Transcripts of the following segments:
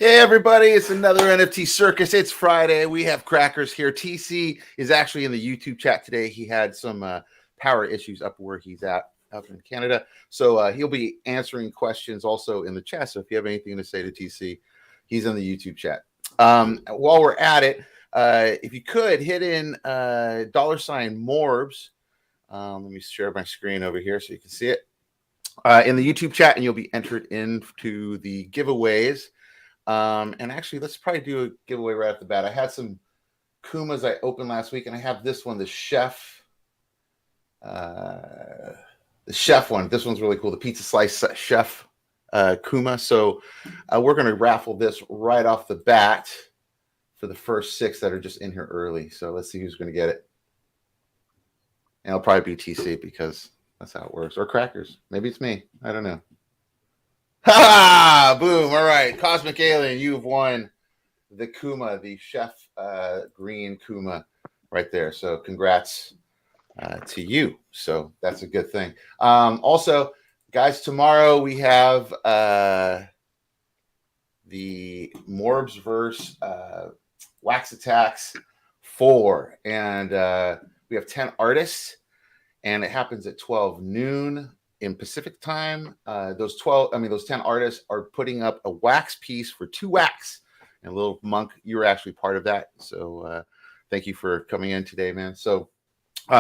Hey everybody, it's another NFT Circus. It's Friday. We have Crackers here. TC is actually in the YouTube chat today. He had some power issues up where he's at up in Canada. So he'll be answering questions also in the chat. So if you have anything to say to TC, he's in the YouTube chat. While we're at it, if you could hit in $MORBS. Let me share my screen over here so you can see it in the YouTube chat, and you'll be entered into the giveaways. And actually, let's probably do a giveaway right off the bat. I had some Kumas I opened last week, and I have this one, the chef one. This one's really cool, the pizza slice chef Kuma. So we're going to raffle this right off the bat for the first 6 that are just in here early. So let's see who's going to get it. And it'll probably be TC because that's how it works. Or Crackers. Maybe it's me. I don't know. Ha! Boom! All right, Cosmic Alien, you've won the Kuma, the Chef Green Kuma, right there. So congrats to you. So that's a good thing. Also, guys, tomorrow we have the M.O.R.B.S verse Wax Attacks 4, and we have 10 artists, and it happens at 12 noon. In Pacific time, those 10 artists are putting up a wax piece for 2 wax. And Lil Mink, you were actually part of that. So thank you for coming in today, man. So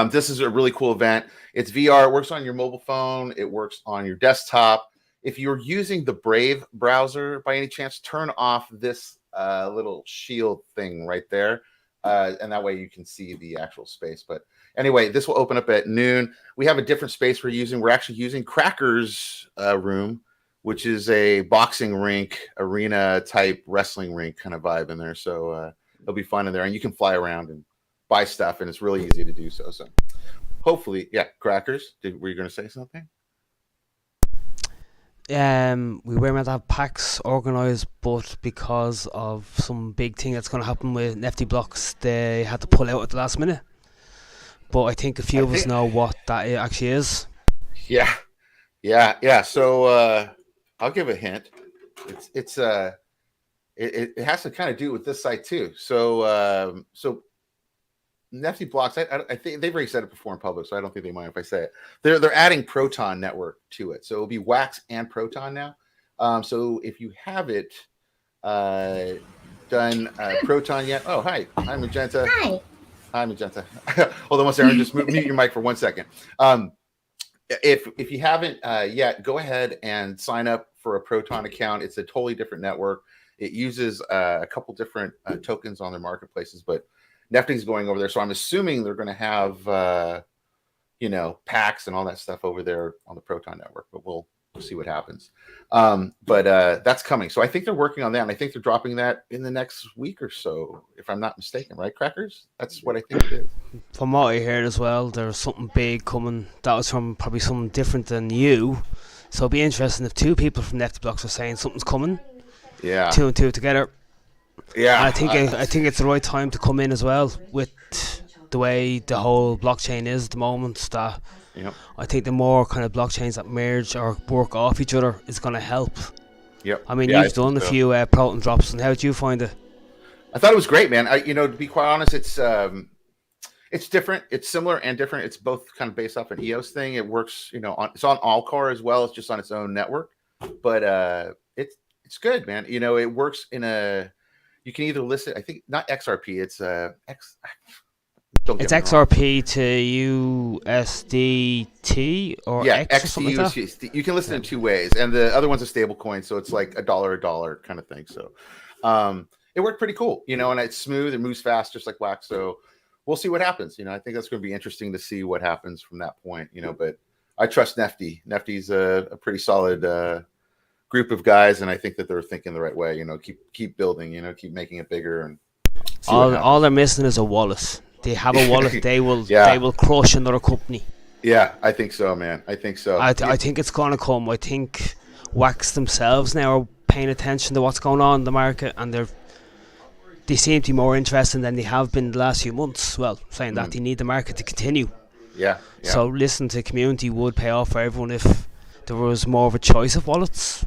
this is a really cool event. It's VR. It works on your mobile phone. It works on your desktop. If you're using the Brave browser, by any chance, turn off this little shield thing right there. And that way you can see the actual space. But anyway, this will open up at noon. We have a different space we're using. We're actually using Crackers' room, which is a boxing rink, arena type wrestling rink kind of vibe in there. So it'll be fun in there. And you can fly around and buy stuff, and it's really easy to do so. So hopefully, yeah, Crackers, were you going to say something? We were meant to have packs organised, but because of some big thing that's going to happen with NiftyBC's, they had to pull out at the last minute. But I think a few of us know what that actually is. Yeah. So I'll give a hint. It has to kind of do with this site too. So NiftyBC's, I think they've already said it before in public, so I don't think they mind if I say it. They're adding Proton Network to it, so it'll be Wax and Proton now. So if you have it done Proton yet, oh hi Magenta. Hi Magenta. Hold on one second. Just mute your mic for 1 second. If you haven't yet, go ahead and sign up for a Proton account. It's a totally different network. It uses a couple different tokens on their marketplaces, but Nifty's going over there, so I'm assuming they're going to have, packs and all that stuff over there on the Proton network. But we'll see what happens. But that's coming. So I think they're working on that, and I think they're dropping that in the next week or so, if I'm not mistaken. Right, Crackers? That's what I think it is. From what I heard as well, there's something big coming. That was from probably something different than you. So it'll be interesting if 2 people from NiftyBC's are saying something's coming. Yeah. 2 and 2 together. Yeah, I think it's the right time to come in as well with the way the whole blockchain is at the moment. That I think the more kind of blockchains that merge or work off each other is going to help. Yep. I mean, you've done a few Proton drops, and how did you find it? I thought it was great, man. To be quite honest, it's different. It's similar and different. It's both kind of based off an EOS thing. It works, it's on Alcor as well. It's just on its own network, but it's good, man. It works in a. You can either listen. I think not XRP. It's X. It's XRP to USDT or X or something like that? You can listen in 2 ways, and the other one's a stable coin, so it's like a dollar kind of thing. So it worked pretty cool, and it's smooth. It moves fast, just like Wax. So we'll see what happens. I think that's going to be interesting to see what happens from that point. But I trust Nifty. Nifty's a pretty solid group of guys, and I think that they're thinking the right way. Keep building. Keep making it bigger. And all they're missing is a wallet. They have a wallet. They will crush another company. Yeah, I think so, man. I think so. I think it's going to come. I think Wax themselves now are paying attention to what's going on in the market, and they seem to be more interested than they have been the last few months. Well, saying that they need the market to continue. Yeah. So listen to community would pay off for everyone if there was more of a choice of wallets.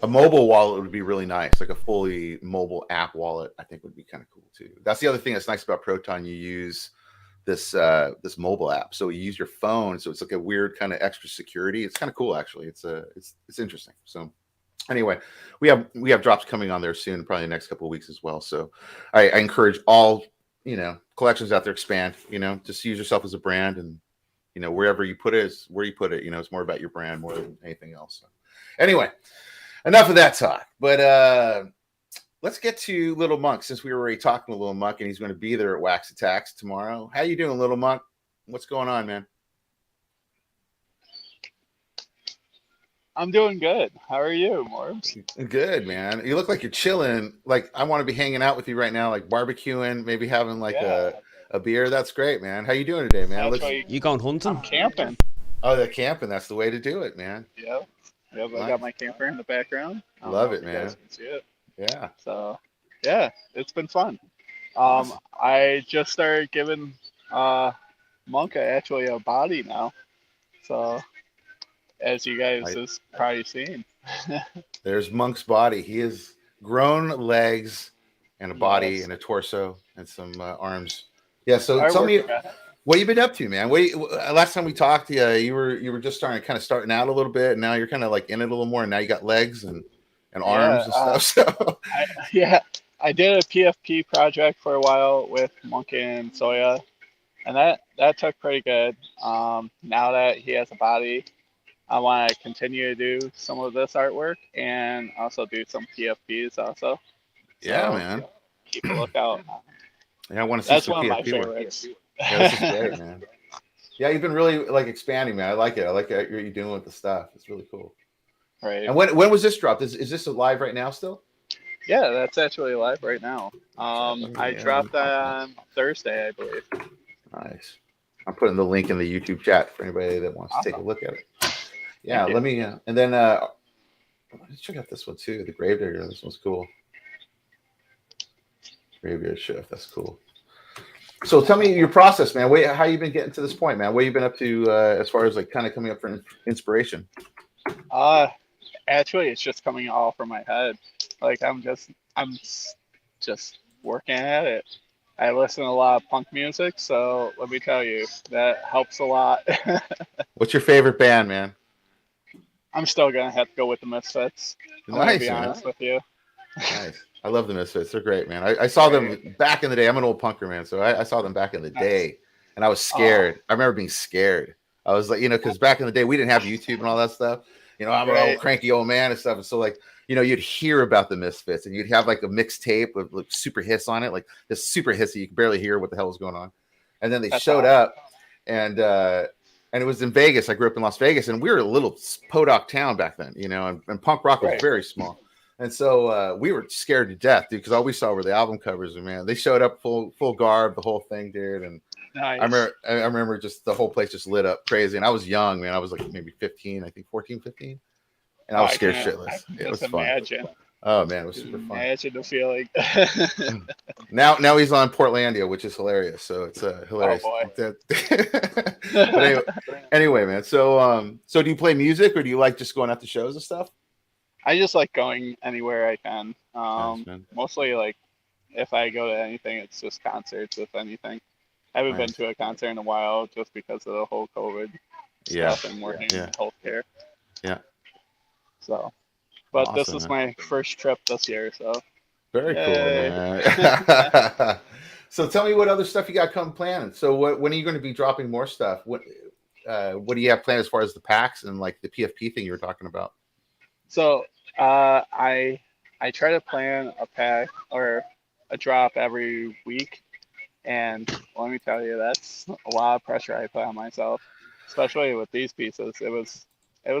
A mobile wallet would be really nice, like a fully mobile app wallet. I think would be kind of cool too. That's the other thing that's nice about Proton. You use this mobile app, so you use your phone, so it's like a weird kind of extra security. It's kind of cool actually. It's interesting. So anyway, we have drops coming on there soon, probably the next couple of weeks as well. So I encourage all collections out there, expand. Just use yourself as a brand, and wherever you put it is where you put it. It's more about your brand more than anything else. So anyway, enough of that talk. But let's get to Lil Mink, since we were already talking to Lil Mink, and he's going to be there at Wax Attacks tomorrow. How you doing, Lil Mink? What's going on, man? I'm doing good. How are you, Morbs? Good, man. You look like you're chilling. Like I want to be hanging out with you right now, like barbecuing, maybe having like a beer. That's great, man. How you doing today, man? You going hunting? I'm camping. Oh, the camping. That's the way to do it, man. Yep. Nice. I got my camper in the background. Love it, man. You guys can see it. Yeah. So, yeah, it's been fun. Awesome. I just started giving Monka actually a body now. So, as you guys has probably seen. There's Monk's body. He has grown legs and a body and a torso and some arms. Yeah. So tell me what you've been up to, man. Last time we talked, you were just starting out a little bit, and now you're kind of like in it a little more. And now you got legs and arms and stuff. So I did a PFP project for a while with Monkey and Soya, and that took pretty good. Now that he has a body, I want to continue to do some of this artwork and also do some PFPs also. Yeah, so, man. Keep a lookout. Yeah, I want to see That's some one PFP of my favorites. Yeah, this is great, man. Yeah, you've been really like expanding, man. I like it. I like what you're doing with the stuff. It's really cool. Right. And when was this dropped? Is this live right now still? Yeah, that's actually live right now. I dropped that on Thursday, I believe. Nice. I'm putting the link in the YouTube chat for anybody that wants to take a look at it. Yeah, let me and then let's check out this one too. The Gravedigger. This one's cool. Graveyard Shift. That's cool. So tell me your process, man. How you been getting to this point, man? What you been up to as far as like kind of coming up for inspiration? Actually, it's just coming all from my head. Like I'm just working at it. I listen to a lot of punk music, so let me tell you, that helps a lot. What's your favorite band, man? I'm still gonna have to go with the Misfits. I'm gonna be honest with you. Nice. I love the Misfits. They're great, man. I saw them back in the day. I'm an old punker, man, so I saw them back in the day, and I was scared. I remember being scared. I was like, because back in the day we didn't have YouTube and all that stuff. I'm an old cranky old man and stuff, and so like, you'd hear about the Misfits, and you'd have like a mixtape with like super hits on it, like this super hissy. You could barely hear what the hell was going on, and then they showed up, and it was in Vegas. I grew up in Las Vegas, and we were a little podunk town back then, and punk rock was very small. And so we were scared to death, dude, because all we saw were the album covers. And man, they showed up full garb, the whole thing, dude. And nice. I remember just the whole place just lit up crazy. And I was young, man. I was like maybe 15, I think 14, 15. And I was scared shitless. It was fun. Oh man, it was super fun. Imagine the feeling. now he's on Portlandia, which is hilarious. So it's hilarious. Oh boy. But anyway, man. So do you play music, or do you like just going out to shows and stuff? I just like going anywhere I can. Mostly like if I go to anything, it's just concerts, if anything. I haven't been to a concert in a while just because of the whole COVID stuff and working in healthcare. Yeah. So, but this is my first trip this year, so. Very cool, man. So tell me what other stuff you got coming planning. So when are you going to be dropping more stuff? What do you have planned as far as the packs and like the PFP thing you were talking about? So I try to plan a pack or a drop every week, and let me tell you, that's a lot of pressure I put on myself, especially with these pieces. It was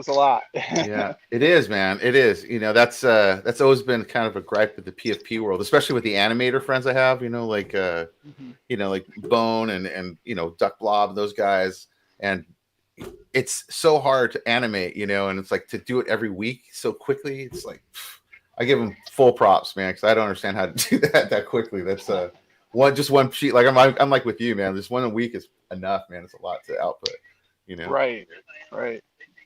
a lot. Yeah, it is, man. It is. That's always been kind of a gripe with the PFP world, especially with the animator friends I have. Like like Bone and Duck Blob, those guys, and it's so hard to animate, and it's like to do it every week so quickly. It's like I give them full props, man, because I don't understand how to do that quickly. That's one sheet. Like I'm like with you, man. Just one a week is enough, man. It's a lot to output, Right.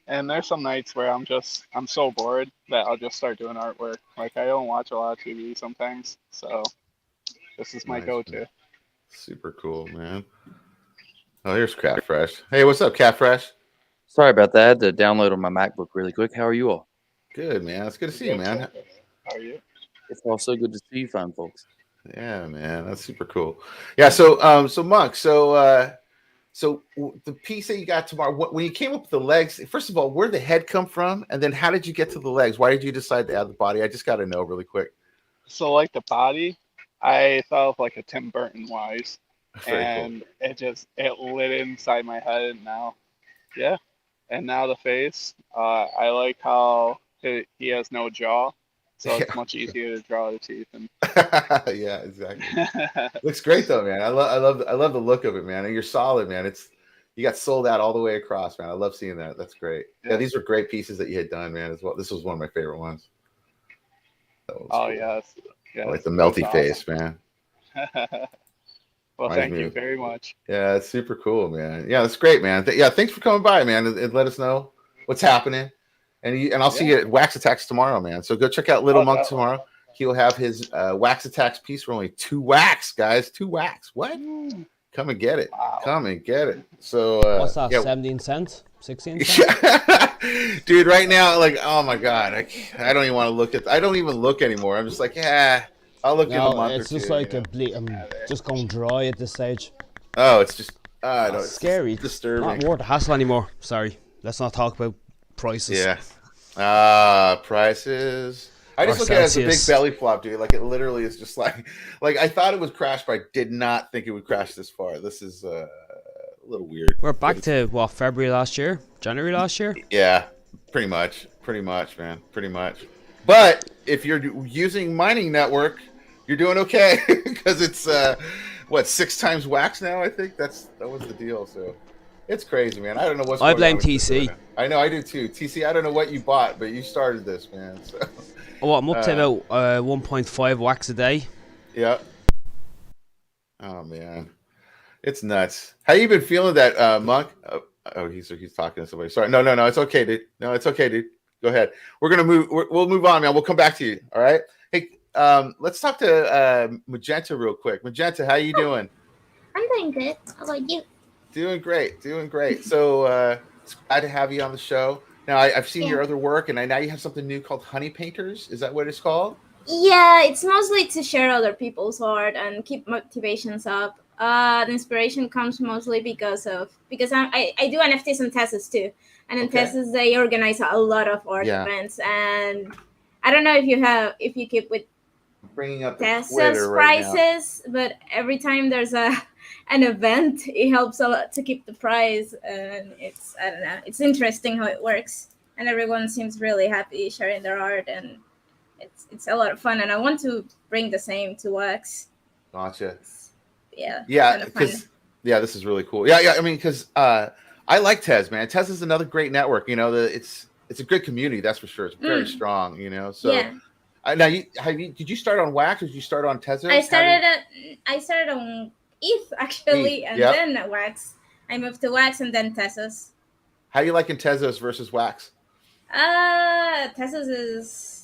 And there's some nights where I'm so bored that I'll just start doing artwork. Like I don't watch a lot of TV sometimes, so this is my Nice, go-to. man. Super cool, man. Oh, here's Cat Fresh. Hey, what's up, Cat Fresh? Sorry about that. I had to download on my MacBook really quick. How are you all? Good, man. It's good to see you, man. How are you? It's also good to see you fine folks. Yeah, man. That's super cool. Yeah, so Monk, so the piece that you got tomorrow, when you came up with the legs, first of all, where'd the head come from? And then how did you get to the legs? Why did you decide to add the body? I just got to know really quick. So like the body, I thought of like a Tim Burton wise, Very and it lit inside my head. And now, yeah, and now the face. I like how he has no jaw, so it's much easier to draw the teeth. And yeah, exactly. Looks great though, man. I love the look of it, man. And you're solid, man. You got sold out all the way across, man. I love seeing that. That's great. Yeah, these were great pieces that you had done, man. As well. This was one of my favorite ones. Cool. Yes. I like the melty face, man. Well, thank you very much. Yeah, it's super cool, man. Yeah, that's great, man. Yeah, thanks for coming by, man, and let us know what's happening. And I'll see you at Wax Attacks tomorrow, man. So go check out Little Monk tomorrow. He'll have his Wax Attacks piece for only 2 wax, guys. 2 wax. What? Come and get it. Wow. Come and get it. So what's that? 17 cents? 16 cents? Dude, right now, like, oh my god, I don't even want to look at. I don't even look anymore. I'm just like, yeah, I'll look in a month it's just like a bleed. I'm just going dry at this stage. Oh, it's just it's scary. It's disturbing. Not worth the hassle anymore. Sorry, let's not talk about prices. Yeah. Prices. I just look at it as a big belly flop, dude. Like it literally is just like I thought it would crash, but I did not think it would crash this far. This is a little weird. We're back to what, February last year? January last year? Yeah, pretty much, man, pretty much. But if you're using mining network, you're doing okay because it's 6 times wax now. I think that was the deal. So it's crazy, man. I don't know what's. I blame TC. I know I do too. TC, I don't know what you bought, but you started this, man. So. Oh, I'm up to about 1.5 wax a day. Yeah. Oh man, it's nuts. How you been feeling that, Monk? Oh, he's talking to somebody. Sorry, no, it's okay, dude. No, it's okay, dude. Go ahead. We're gonna move. We'll move on, man. We'll come back to you. All right. Hey, let's talk to Magenta real quick. Magenta, how you doing? I'm doing good. How about you? Doing great. So it's glad to have you on the show. Now, I've seen your other work, and now you have something new called Honey Painters. Is that what it's called? Yeah, it's mostly to share other people's art and keep motivations up. The inspiration comes mostly because I do NFTs and TESs too. And in TESs, they organize a lot of art events. And I don't know if you keep with bringing up TESs prices, but every time there's an event, it helps a lot to keep the price. And I don't know, it's interesting how it works. And everyone seems really happy sharing their art, and it's a lot of fun. And I want to bring the same to wax. Gotcha. Yeah, because this is really cool. Yeah. I mean, because I like TES, man. TES is another great network. You know, it's a good community, that's for sure. It's very strong. You know, so. Yeah. Now, did you start on wax or did you start on Tezos? I started on ETH actually, and then wax. I moved to wax and then Tezos. How you liking Tezos versus wax? Tezos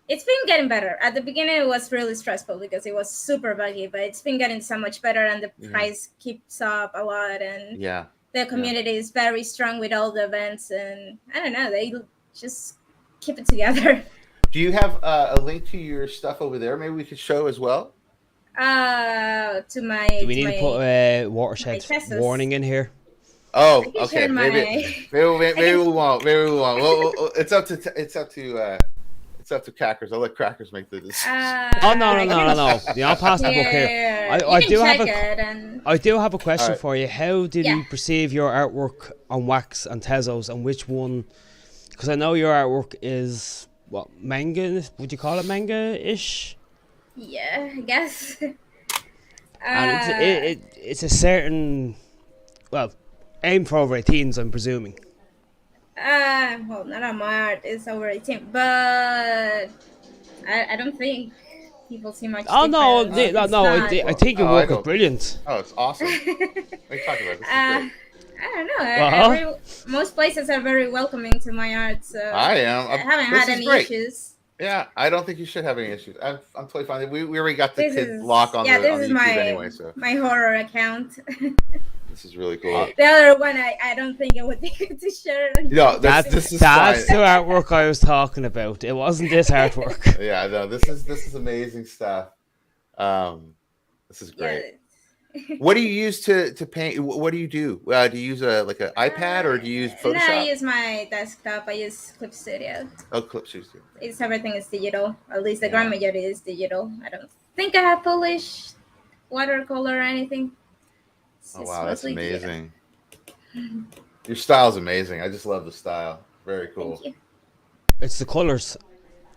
it's been getting better. At the beginning, it was really stressful because it was super buggy, but it's been getting so much better, and the price keeps up a lot, and the community is very strong with all the events, and I don't know, they just keep it together. Do you have a link to your stuff over there? Maybe we could show as well. To my. Do we need to put a watershed warning in here? Oh, okay. Maybe we won't. Well, it's up to Crackers. I'll let Crackers make the decision. No. Yeah, I'll pass the book here. I do have a question for you. How did you perceive your artwork on wax and Tezos, and which one? Because I know your artwork is manga. Would you call it manga-ish? Yeah, I guess. And it's a certain aimed for over 18s, I'm presuming. Well, not on my art, it's over 18, but I don't think people see much difference. I think your work is brilliant. Oh, it's awesome. What are you talking about? This is great. don't know. Most places are very welcoming to my art, so I am. I haven't had any issues. Yeah, I don't think you should have any issues. I'm totally fine. We already got the kid lock on the YouTube anyway. So my horror account. This is really cool. The other one, I don't think it would be good to share. No, that's the artwork I was talking about. It wasn't this artwork. Yeah, no, this is amazing stuff. This is great. Yeah. What do you use to paint? What do you do? Do you use an iPad or do you use Photoshop? No, I use my desktop. I use Clip Studio. Oh, Clip Studio. Everything is digital. At least the grand majority is digital. I don't think I have Polish watercolor or anything. Oh wow, that's amazing. Your style is amazing. I just love the style. Very cool. It's the colors.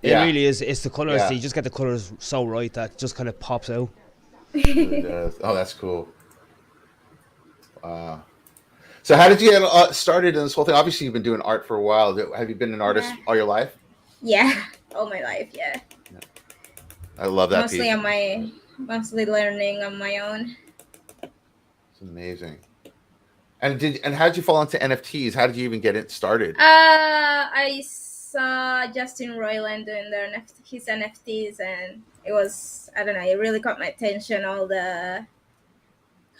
It really is. It's the colors. You just get the colors so right that it just kind of pops out. It really does. Oh, that's cool. Wow. So how did you get started in this whole thing? Obviously, you've been doing art for a while. Have you been an artist all your life? Yeah, all my life, yeah. I love that Mostly learning on my own. It's amazing. And how did you fall into NFTs? How did you even get it started? I saw Justin Roiland doing his NFTs, and it was, I don't know, it really caught my attention.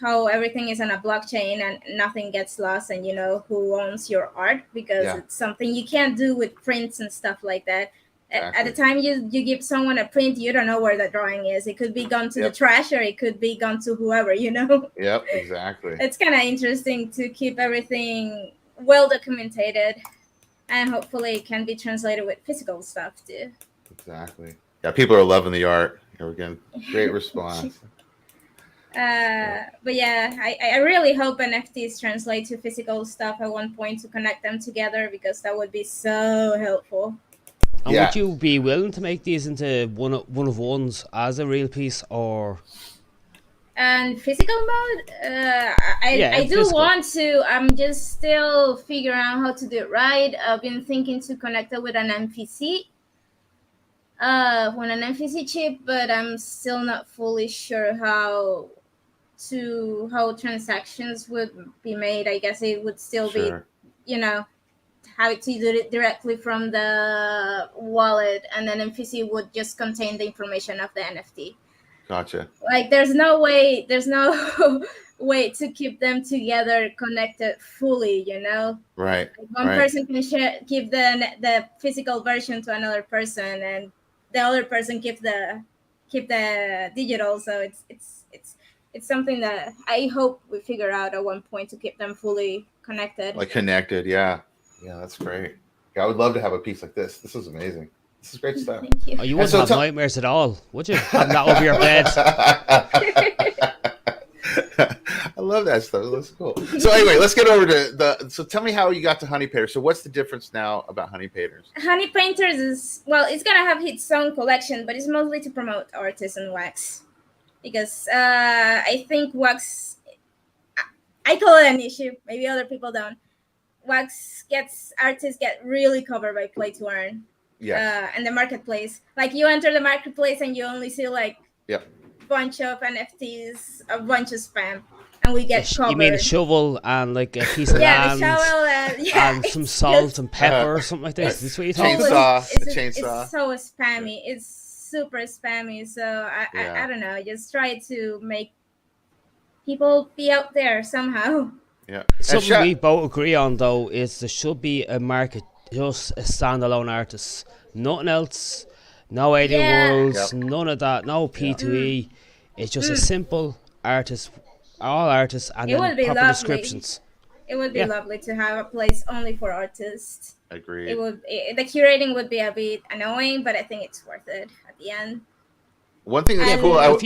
How everything is on a blockchain and nothing gets lost, and you know who owns your art, because it's something you can't do with prints and stuff like that. Exactly. At the time you give someone a print, you don't know where the drawing is. It could be gone to the trash, or it could be gone to whoever, you know. Yep, exactly. It's kind of interesting to keep everything well documented, and hopefully it can be translated with physical stuff too. Exactly. Yeah, people are loving the art. Here again, great response. But yeah, I really hope NFTs translate to physical stuff at one point to connect them together, because that would be so helpful. And would you be willing to make these into one of ones as a real piece, or? And physical mode, I do want to. I'm just still figuring out how to do it right. I've been thinking to connect it with an MPC. With an MPC chip, but I'm still not fully sure how transactions would be made. I guess it would still be, you know, how to do it directly from the wallet, and then MPC would just contain the information of the NFT. Gotcha. Like there's no way to keep them together connected fully, you know. Right. Like one person can give the physical version to another person, and the other person keep the digital. So it's something that I hope we figure out at one point to keep them fully connected. Like connected, yeah, that's great. Yeah, I would love to have a piece like this. This is amazing. This is great stuff. Thank you. Oh, you wouldn't have nightmares at all, would you? Having that over your bed. I love that stuff. That's cool. So anyway, let's get over to so tell me how you got to Honey Painters. So what's the difference now about Honey Painters? Honey Painters is, it's going to have its own collection, but it's mostly to promote artisan wax. Because I think wax, I call it an issue. Maybe other people don't. Artists get really covered by play to earn. Yeah. And the marketplace. Like you enter the marketplace and you only see like bunch of NFTs, a bunch of spam, and we get covered. You mean a shovel and like a piece of land, the shovel and some salt and pepper or something like this? Is this what you're talking about? Chainsaw. It's so spammy. It's super spammy. So I don't know. Just try to make people be out there somehow. Yeah. Something we both agree on though is there should be a market just a standalone artist, nothing else. No alien worlds, none of that. No P2E. It's just a simple artist, all artists, and then proper descriptions. It would be lovely to have a place only for artists. Agreed. The curating would be a bit annoying, but I think it's worth it at the end. One thing that's cool. If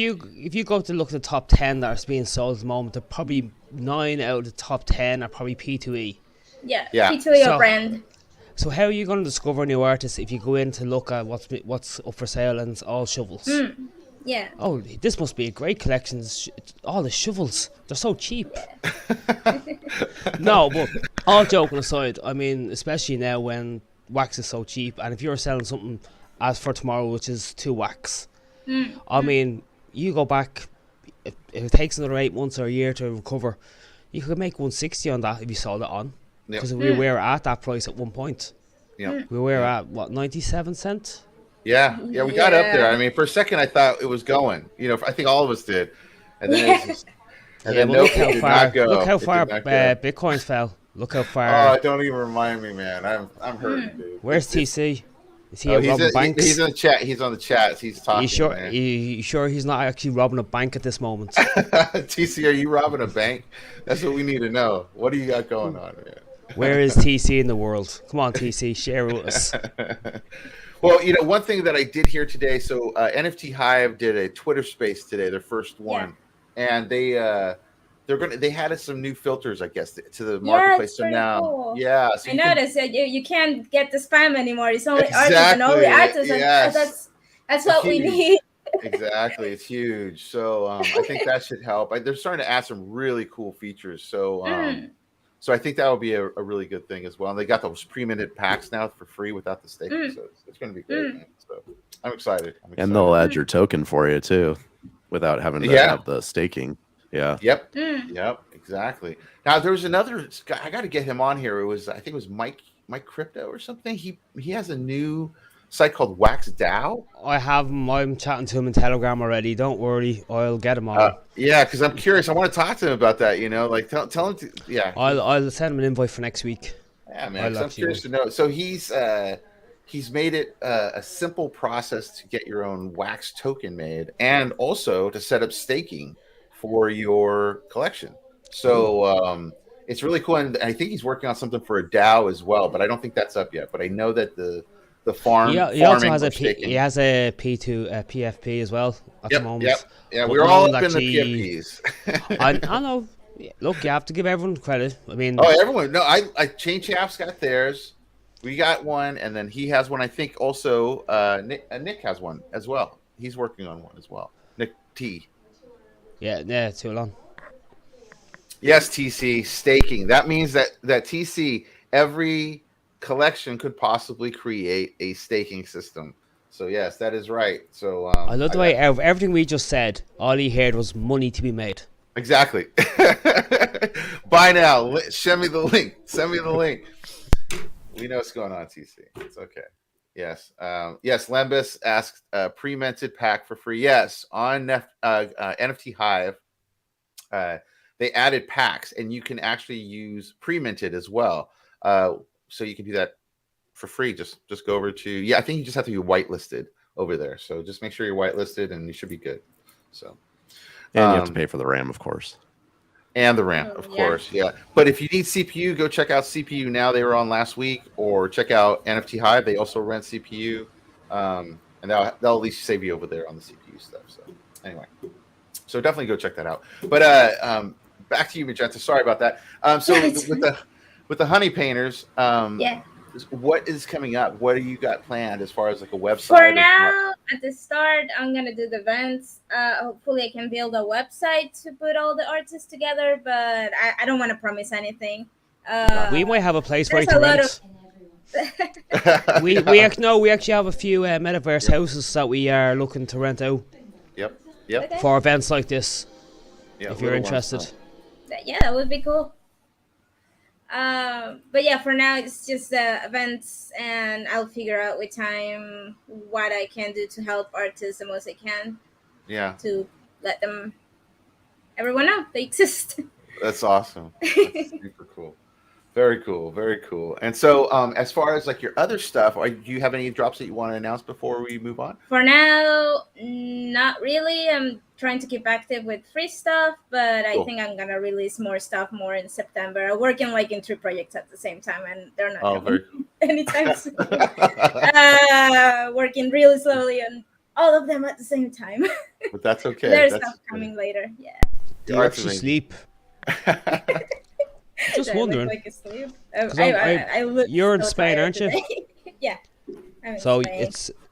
you go to look at the top 10 that are being sold at the moment, they're probably 9 out of the top 10 are probably P2E. Yeah. P2E or brand. So how are you going to discover new artists if you go in to look at what's up for sale and it's all shovels? Yeah. Oh, this must be a great collection. All the shovels, they're so cheap. No, but all joking aside, I mean, especially now when wax is so cheap, and if you're selling something as for tomorrow, which is 2 wax, I mean, you go back, if it takes another 8 months or a year to recover, You could make 160 on that if you sold it on. Yep. Because we were at that price at one point. Yeah. We were at, what, 97 cents? Yeah, we got up there. I mean, for a second, I thought it was going. You know, I think all of us did. And then it was just, and then look how far Bitcoins fell. Look how far. Oh, don't even remind me, man. I'm hurting, dude. Where's TC? Is he robbing banks? He's in the chat. He's on the chat. He's talking. You sure he's not actually robbing a bank at this moment? TC, are you robbing a bank? That's what we need to know. What do you got going on, man? Where is TC in the world? Come on, TC, share with us. Well, you know, one thing that I did hear today. So NFT Hive did a Twitter Space today, their first one, and they had some new filters, I guess, to the marketplace. So now, cool. So I noticed that you can't get the spam anymore. It's only artists and only artists. Yes. That's what we need. Exactly, it's huge. So I think that should help. They're starting to add some really cool features. So so I think that will be a really good thing as well. And they got those pre-minted packs now for free without the staking. So it's going to be great. Man. So I'm excited. And they'll add your token for you too, without having to have the staking. Yeah. Yep. Exactly. Now there was another guy. I got to get him on here. I think it was Mike Crypto or something. He has a new site called Wax DAO. I have him. I'm chatting to him in Telegram already. Don't worry, I'll get him on. Yeah, because I'm curious. I want to talk to him about that. You know, like tell him to. Yeah. I'll send him an invite for next week. Yeah, man. I'm curious to know. So he's made it a simple process to get your own Wax token made, and also to set up staking for your collection. So it's really cool, and I think he's working on something for a DAO as well, but I don't think that's up yet. But I know that the farm. He also has a PFP as well at the moment. Yeah, we're all up in the PFPs. I know. Look, you have to give everyone credit. I mean, everyone. No, I Chain Chaps got theirs. We got one, and then he has one. I think also Nick has one as well. He's working on one as well. Nick T. Yeah, too long. Yes, TC, staking. That means that TC, every collection could possibly create a staking system. So yes, that is right. So I love the way everything we just said, all he heard was money to be made. Exactly. Buy now. Send me the link. We know what's going on, TC. It's okay. Yes. Yes, Lembus asked pre-minted pack for free. Yes, on NFT Hive, they added packs, and you can actually use pre-minted as well. So you can do that for free. Just go over to I think you just have to be whitelisted over there. So just make sure you're whitelisted, and you should be good. So and you have to pay for the RAM, of course. And the RAM, of course, yeah. But if you need CPU, go check out CPU Now. They were on last week, or check out NFT Hive. They also rent CPU, and they'll at least save you over there on the CPU stuff. So anyway, so definitely go check that out. But back to you, Magenta. Sorry about that. So with the honey painters, what is coming up? What do you got planned as far as like a website? For now, at the start, I'm gonna do the events. Hopefully, I can build a website to put all the artists together, but I don't want to promise anything. We might have a place for you to rent. we actually have a few metaverse houses that we are looking to rent out. Yep. Okay. For events like this, if you're interested. Yeah, that would be cool. But yeah, for now it's just events, and I'll figure out with time what I can do to help artists the most I can. Yeah. To let everyone know they exist. That's awesome. That's super cool. Very cool. Very cool. And so, as far as like your other stuff, do you have any drops that you want to announce before we move on? For now, not really. I'm trying to keep active with free stuff, but I think I'm gonna release more stuff more in September. I'm working like in 3 projects at the same time, and they're not coming anytime soon. Working really slowly on all of them at the same time. But that's okay. There's stuff coming later. Yeah. Do you actually sleep? Just wondering. You're in Spain, aren't you? Yeah. So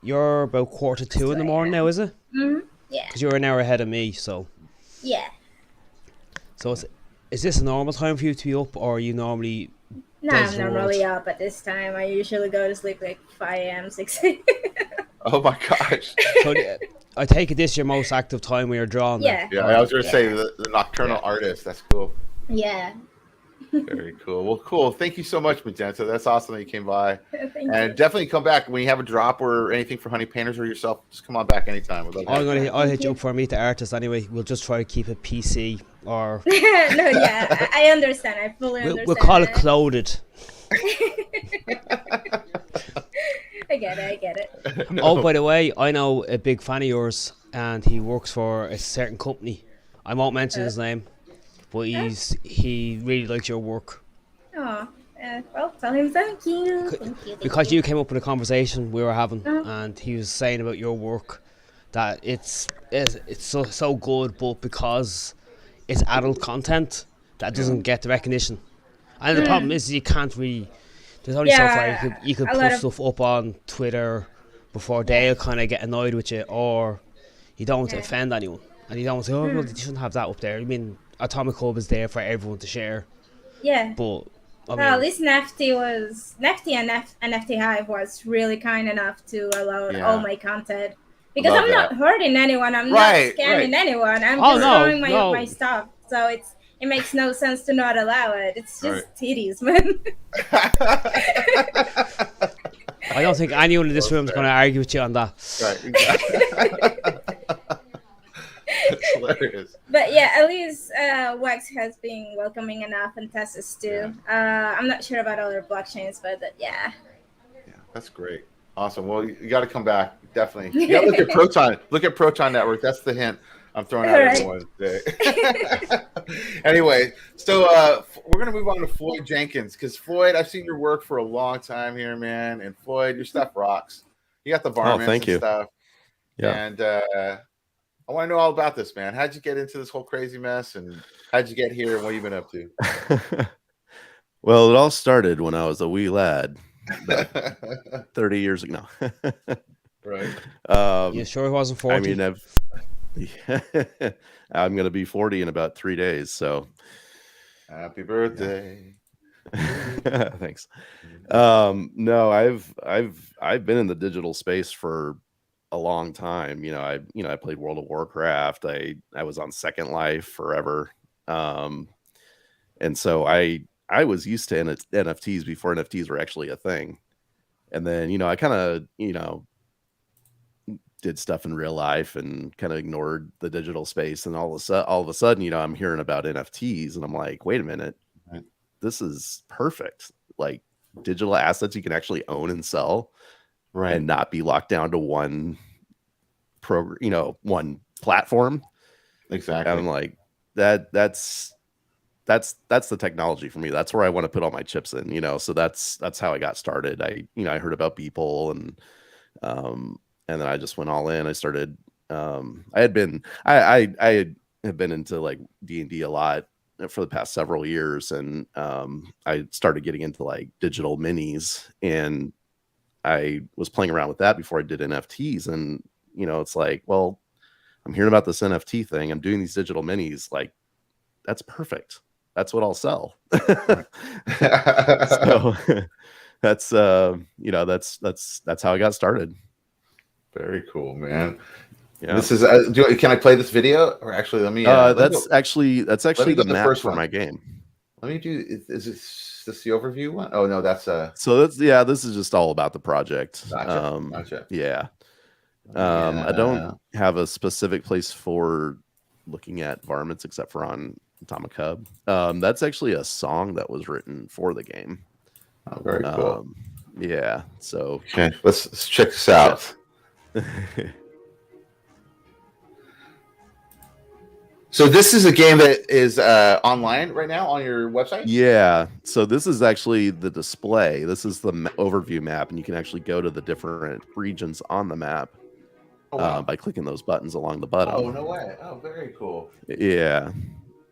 you're about 1:45 in the morning now, is it? Mm-hmm. Yeah. Because you're an hour ahead of me, so. Yeah. So is this a normal time for you to be up, or are you normally? No, I'm normally up at this time. I usually go to sleep like 5 a.m., 6 a.m. Oh my gosh. So I take it this is your most active time when you're drawing. Yeah. Yeah, I was going to say the nocturnal artist. That's cool. Yeah. Very cool. Well, cool. Thank you so much, Magenta. That's awesome that you came by. Thank and you. Definitely come back when you have a drop or anything for Honey Painters or yourself. Just come on back anytime. I'll hit you up for Meet the Artist anyway. We'll just try to keep it PC or. No, yeah, I understand. I fully understand. We'll call it Clouded. I get it. No. Oh, by the way, I know a big fan of yours, and he works for a certain company. I won't mention his name, but he really likes your work. Oh, well, tell him thank you. Because you came up with a conversation we were having, and he was saying about your work that it's so good, but because it's adult content, that doesn't get the recognition. And the problem is you can't really. There's only so far you could put stuff up on Twitter before they'll kind of get annoyed with you, or you don't want to offend anyone, and you don't want to say, oh, well, you shouldn't have that up there. I mean, Atomic Hub is there for everyone to share. Yeah. But at least Nifty and NFT Hive was really kind enough to allow all my content. Because I'm not hurting anyone, I'm not scamming anyone, I'm just showing my stuff. So it makes no sense to not allow it. It's just titties, man. I don't think anyone in this room is going to argue with you on that. Right, exactly. That's hilarious. But yeah, at least Wax has been welcoming enough, and Tessus too. I'm not sure about other blockchains, but yeah. Yeah, that's great. Awesome. Well, you got to come back. Definitely. Yeah, look at Proton. Look at Proton Network. That's the hint I'm throwing out everyone today. Anyway, so we're going to move on to Floyd Jenkins, because Floyd, I've seen your work for a long time here, man. And Floyd, your stuff rocks. You got the varmints and stuff. Yeah. And I want to know all about this, man. How'd you get into this whole crazy mess, and how'd you get here, and what have you been up to? Well, it all started when I was a wee lad, about 30 years ago. Right. You sure it wasn't 40? I mean, I'm going to be 40 in about 3 days. So happy birthday. Thanks. No, I've been in the digital space for a long time. I played World of Warcraft. I was on Second Life forever. And so I was used to NFTs before NFTs were actually a thing. And then, I kind of, did stuff in real life and kind of ignored the digital space. And all of a sudden, I'm hearing about NFTs, and I'm like, wait a minute, this is perfect. Like, digital assets you can actually own and sell, and not be locked down to one one platform. Exactly. And I'm like, that's the technology for me. That's where I want to put all my chips in, so that's how I got started. I heard about people, and then I just went all in. I started, I had been into like D&D a lot for the past several years. And I started getting into like digital minis, and I was playing around with that before I did NFTs. And, it's like, well, I'm hearing about this NFT thing. I'm doing these digital minis. Like, that's perfect. That's what I'll sell. So that's how I got started. Very cool, man. Yeah. This is. Can I play this video, or actually, let me? That's actually the map for my game. Let me do. Is this the overview one? Oh no, that's So this is just all about the project. Gotcha. Yeah. I don't have a specific place for looking at varmints except for on Atomic Hub. That's actually a song that was written for the game. Oh, very cool. Yeah. So okay, let's check this out. So this is a game that is online right now on your website? Yeah. So this is actually the display. This is the overview map, and you can actually go to the different regions on the map by clicking those buttons along the bottom. Oh, no way. Oh, very cool. Yeah.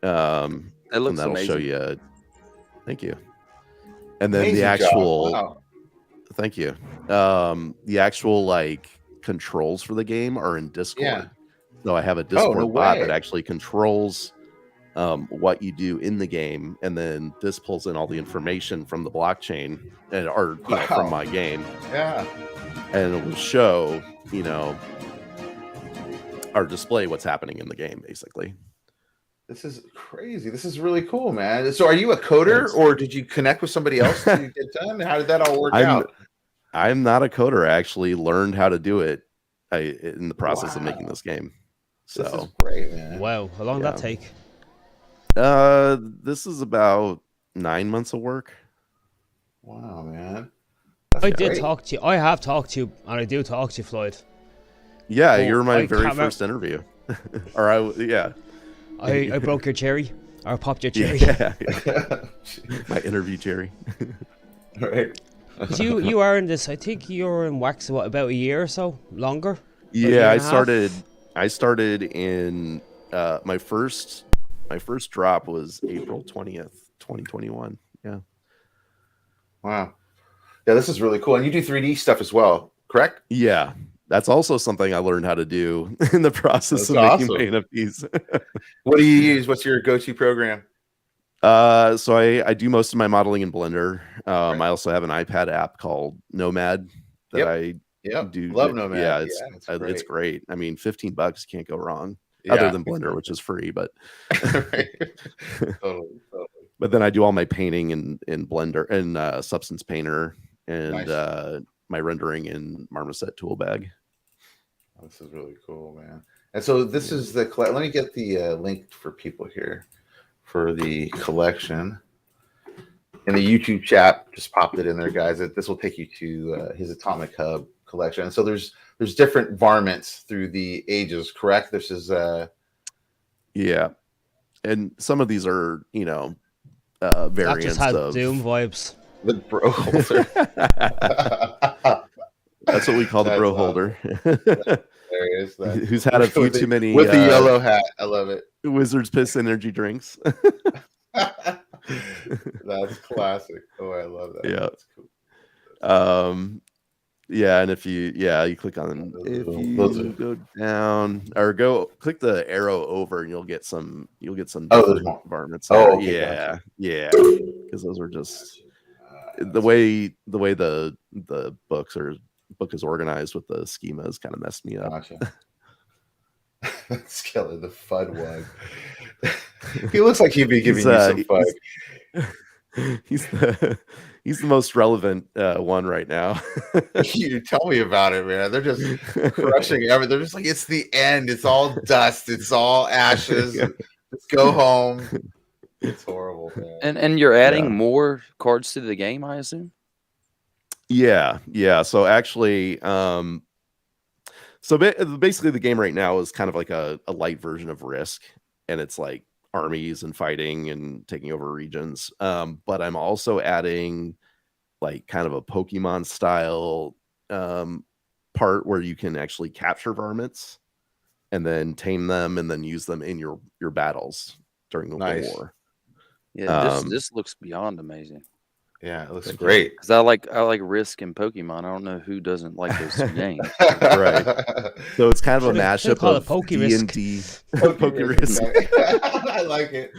It looks and that'll amazing. show you. Thank you. And then Amazing the actual. wow. Thank you. The actual like controls for the game are in Discord. Yeah. So I have a Discord bot that actually controls what you do in the game, and then this pulls in all the information from the blockchain or from my game. Yeah. And it will show, or display what's happening in the game, basically. This is crazy. This is really cool, man. So are you a coder or did you connect with somebody else to get done? How did that all work out? I'm not a coder. I actually learned how to do it in the process of making this game. So this is great, man. Wow. How long did that take? This is about 9 months of work. Wow, man. I did talk to you. I have talked to you, and I do talk to you, Floyd. Yeah, you were my very first interview. I broke your cherry, or popped your cherry. Yeah. My interview cherry. Right. You are in this. I think you're in Wax about a year or so longer. Yeah, I started in my first drop was April 20th, 2021. Yeah. Wow. Yeah, this is really cool. And you do 3D stuff as well, correct? Yeah. That's also something I learned how to do in the process of making my NFTs. What do you use? What's your go-to program? So I do most of my modeling in Blender. I also have an iPad app called Nomad that I do. Love Nomad. Yeah, it's great. I mean, $15 can't go wrong. Other than Blender, which is free, but totally. But then I do all my painting in Blender and Substance Painter and my rendering in Marmoset Toolbag. This is really cool, man. And so this is the let me get the link for people here for the collection. In the YouTube chat, just popped it in there, guys. This will take you to his Atomic Hub collection. And so there's different varmints through the ages, correct? This is yeah, and some of these are variants that just has of Doom vibes. The bro holder. That's what we call the bro holder. There he is. Who's had a few too many with the yellow hat. I love it. Wizard's Piss energy drinks. That's classic. Oh, I love that. Yeah. That's cool. Yeah, and if you click on go down or click the arrow over and you'll get some different varmints. Okay, yeah, because those are just the way the book is organized with the schemas kind of messed me up. Gotcha. That's Kelly, the FUD one. He looks like he'd be giving you some FUD. He's the most relevant one right now. You tell me about it, man. They're just crushing everything. They're just like, it's the end. It's all dust. It's all ashes. Let's go home. It's horrible, man. And you're adding more cards to the game, I assume? Yeah. So actually, basically the game right now is kind of like a light version of Risk, and it's like armies and fighting and taking over regions. But I'm also adding like kind of a Pokemon style part where you can actually capture varmints and then tame them and then use them in your battles during the war. Yeah, this looks beyond amazing. Yeah, it looks great. Because I like Risk and Pokemon. I don't know who doesn't like those two games. Right. So it's kind of a mashup of D&D. Risk. I like it.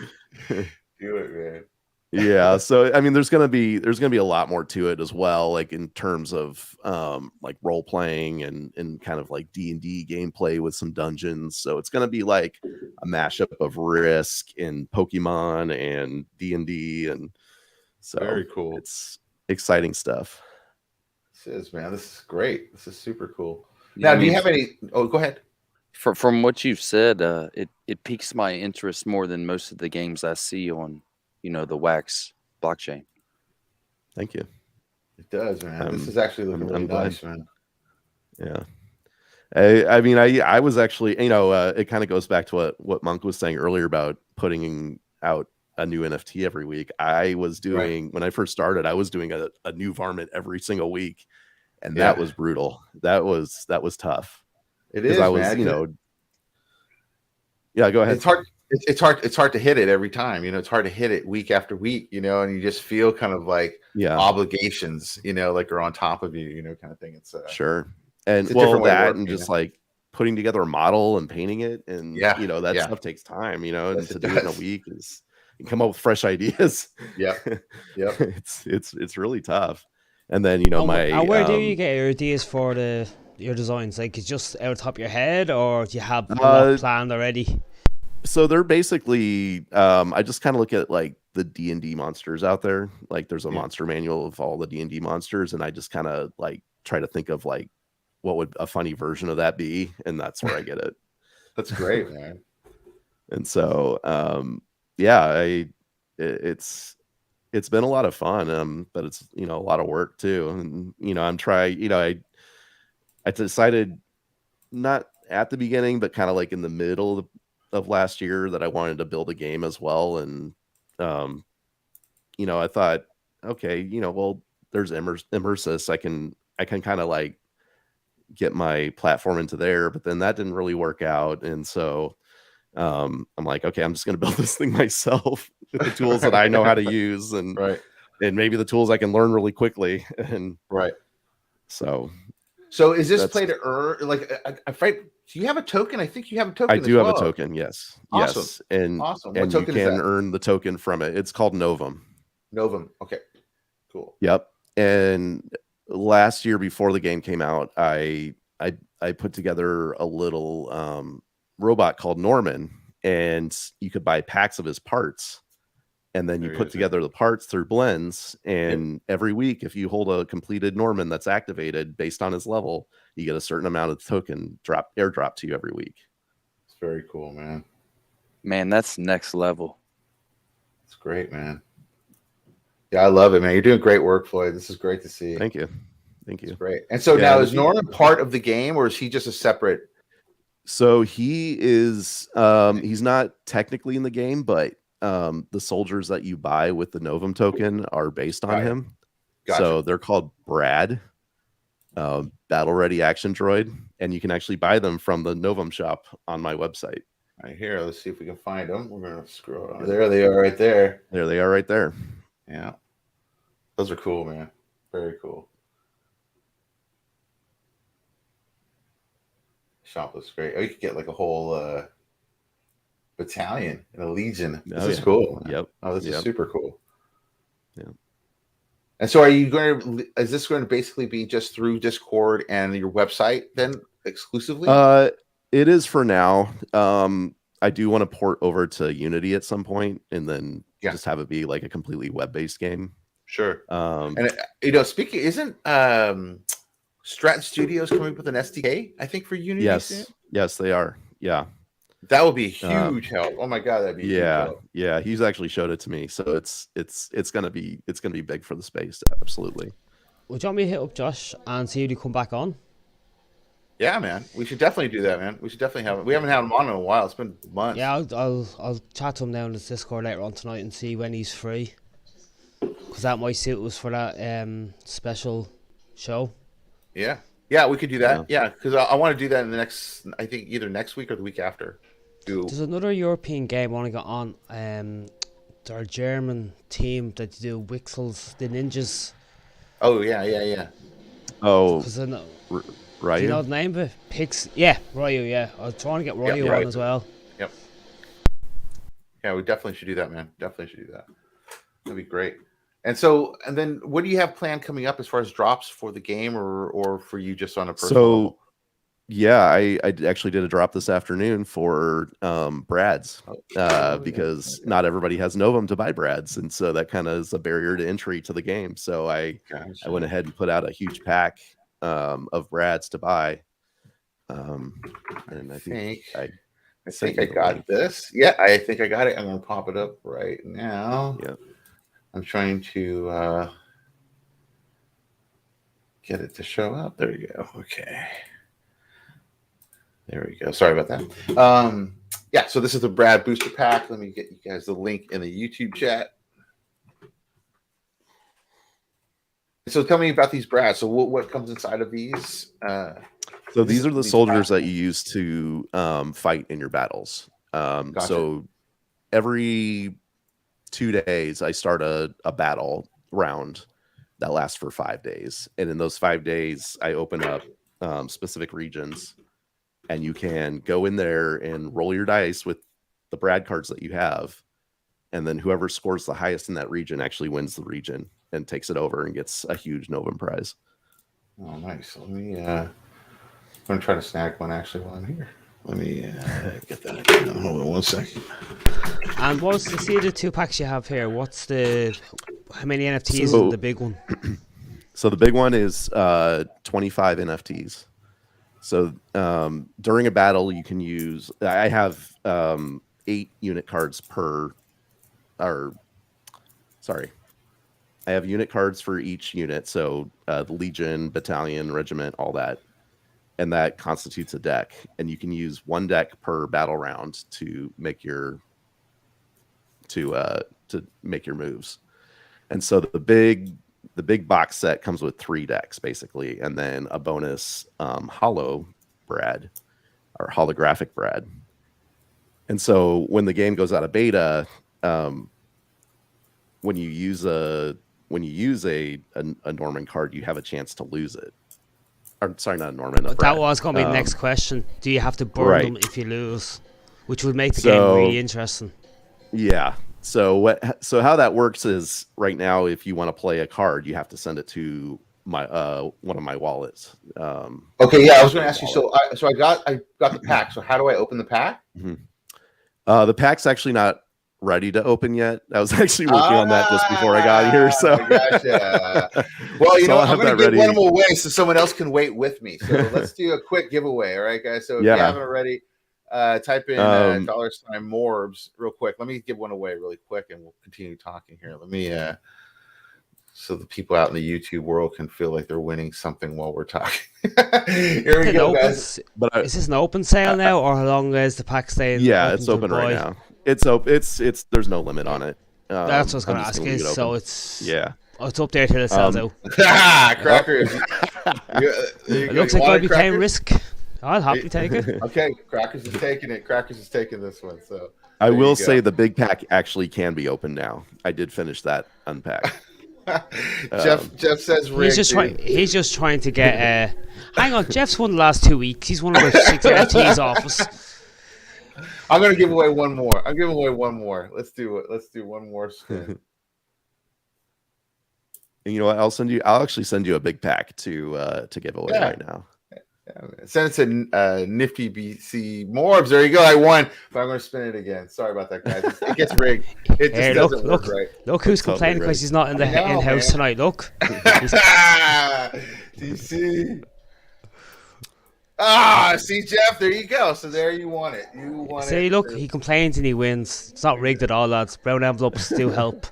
Do it, man. Yeah. So I mean, there's gonna be a lot more to it as well, like in terms of like role playing and kind of like D&D gameplay with some dungeons. So it's gonna be like a mashup of Risk and Pokemon and D&D and. So very cool. It's exciting stuff. This is, man. This is great. This is super cool. Now, do you have any? Oh, go ahead. From what you've said, it piques my interest more than most of the games I see on, the Wax blockchain. Thank you. It does, man. This is actually looking really nice, man. Yeah. I mean, I was actually, it kind of goes back to what Monk was saying earlier about putting out a new NFT every week. I was doing when I first started, I was doing a new varmint every single week, and that was brutal. That was tough. It is. I was, man. Yeah, go ahead. It's hard to hit it every time. It's hard to hit it week after week. And you just feel kind of like obligations. Like are on top of you. Kind of thing. It's sure. And just like putting together a model and painting it, and that stuff takes time. And to do it in a week is. Come up with fresh ideas. Yeah. It's really tough. And then where do you get your ideas for your designs? Like, it's just out of the top of your head, or do you have a lot planned already? So they're basically, I just kind of look at like the D&D monsters out there. Like there's a monster manual of all the D&D monsters, and I just kind of like try to think of like what would a funny version of that be, and that's where I get it. That's great, man. And so, yeah, it's been a lot of fun, but it's, you know, a lot of work too. And, you know, I decided not at the beginning, but kind of like in the middle of last year that I wanted to build a game as well. And, you know, I thought, okay, you know, well, there's M.O.R.B.S. I can kind of like get my platform into there, but then that didn't really work out. And so, I'm like, okay, I'm just going to build this thing myself with the tools that I know how to use, and maybe the tools I can learn really quickly. And so is this play to earn? Like, do you have a token? I think you have a token. I do have a token. Yes. Awesome. Yes. And awesome. And you can earn the token from it. It's called Novum. Novum. Okay. Cool. Yep. And last year before the game came out, I put together a little robot called Norman, and you could buy packs of his parts, and then you put together the parts through blends, and every week if you hold a completed Norman that's activated based on his level, you get a certain amount of token airdrop to you every week. It's very cool, man. That's next level. It's great, man. Yeah, I love it, man. You're doing great work, Floyd. This is great to see. Thank you. It's great. And so now, is Norman part of the game, or is he just a separate? So he is, he's not technically in the game, but the soldiers that you buy with the Novum token are based on him. Gotcha. So they're called Brad, Battle Ready Action Droid, and you can actually buy them from the Novum shop on my website. Right here, let's see if we can find them. We're going to scroll on. There they are right there. There they are right there. Yeah. Those are cool, man. Very cool. Shop looks great. Oh, you could get like a whole battalion and a legion. This is cool. Yep. Oh, this is super cool. Yeah. And so, is this going to basically be just through Discord and your website then exclusively? It is for now. I do want to port over to Unity at some point, and then just have it be like a completely web-based game. Sure. And you know, speaking, isn't Stratton Studios coming up with an SDK, I think, for Unity? Yes, they are. Yeah. That would be a huge help. Oh my god, that'd be huge help. Yeah. He's actually showed it to me, so it's gonna be big for the space. Absolutely. Would you want me to hit up Josh and see if he come back on? Yeah, man. We should definitely do that, man. We should definitely have it. We haven't had him on in a while. It's been months. Yeah, I'll chat to him now in his Discord later on tonight and see when he's free, because that might suit us for that special show. Yeah, we could do that. Yeah, because I want to do that in the next, I think, either next week or the week after. There's another European game I want to get on. They're a German team that do Wixels, the ninjas. Oh yeah. Oh, Ryu? Do you know the name of it? Ryu. Yeah, I was trying to get Ryu on as well. Yep. Yeah, we definitely should do that, man. Definitely should do that. That'd be great. And so, and then, what do you have planned coming up as far as drops for the game, or for you just on a personal level? Yeah, I actually did a drop this afternoon for Brads, because not everybody has Novum to buy Brads, and so that kind of is a barrier to entry to the game. So I went ahead and put out a huge pack of Brads to buy. And I think I got this. Yeah, I think I got it. I'm gonna pop it up right now. Yeah. I'm trying to get it to show up. There you go. Okay. There we go. Sorry about that. Yeah, so this is the Brad booster pack. Let me get you guys the link in the YouTube chat. So tell me about these Brads. So what comes inside of these? So these are the soldiers that you use to fight in your battles. Gotcha. So every 2 days, I start a battle round that lasts for 5 days. And in those 5 days, I open up specific regions, and you can go in there and roll your dice with the Brad cards that you have. And then whoever scores the highest in that region actually wins the region and takes it over and gets a huge Novum prize. Oh, nice. Let me, I'm going to try to snag one actually while I'm here. Let me get that again. Hold on 1 second. And what's the 2 packs you have here? What's how many NFTs in the big one? So the big one is 25 NFTs. So during a battle, you can use. I have 8 unit cards per. Or, sorry, I have unit cards for each unit. So the Legion, Battalion, Regiment, all that, and that constitutes a deck. And you can use 1 deck per battle round to make your moves. And so the big box set comes with 3 decks basically, and then a bonus holo Brad or holographic Brad. And so when the game goes out of beta, when you use a Norman card, you have a chance to lose it. Or sorry, not a Norman. That was going to be the next question. Do you have to burn them if you lose? Which would make the game really interesting. Yeah. So how that works is right now, if you want to play a card, you have to send it to my one of my wallets. Okay, yeah, I was going to ask you. So I got the pack. So how do I open the pack? Mm-hmm. The pack's actually not ready to open yet. I was actually working on that just before I got here. So gotcha. Well, you know, I'm going to give one of them away so someone else can wait with me. So let's do a quick giveaway. All right, guys. So if you haven't already, type in $MORBS real quick. Let me give one away really quick, and we'll continue talking here. Let me so the people out in the YouTube world can feel like they're winning something while we're talking. Here we go, guys. Is this an open sale now, or how long is the pack staying? Yeah, it's open right now. It's open. It's there's no limit on it. That's what I was going to ask you. So it's it's up there till it sells out. Crackers. It looks like I'd be paying risk. I'll happily take it. Okay, Crackers is taking it. Crackers is taking this one. So I will say the big pack actually can be opened now. I did finish that unpack. Jeff says he's just trying to get. Hang on, Jeff's won the last 2 weeks. He's won about 6 NFTs off us. I'm gonna give away one more. I'm giving away one more. Let's do it. Let's do one more spin. And you know what? I'll actually send you a big pack to give away right now. Yeah, send it to NiftyBC MORBS. There you go. I won, but I'm going to spin it again. Sorry about that, guys. It gets rigged. It just doesn't work right. Look who's complaining because he's not in the in-house tonight. Look. DC. See, Jeff. There you go. So there you won it. You won it. See, look, he complains and he wins. It's not rigged at all, lads. Brown envelopes do help.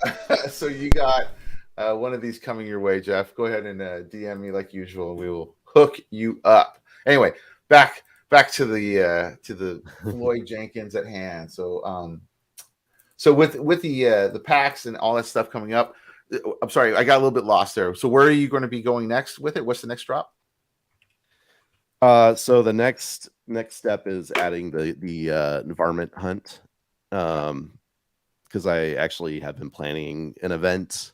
So you got one of these coming your way, Jeff. Go ahead and DM me like usual. We will hook you up. Anyway, back to the Floyd Jenkins at hand. So so with the packs and all that stuff coming up, I'm sorry, I got a little bit lost there. So where are you going to be going next with it? What's the next drop? So the next step is adding the varmint hunt, because I actually have been planning an event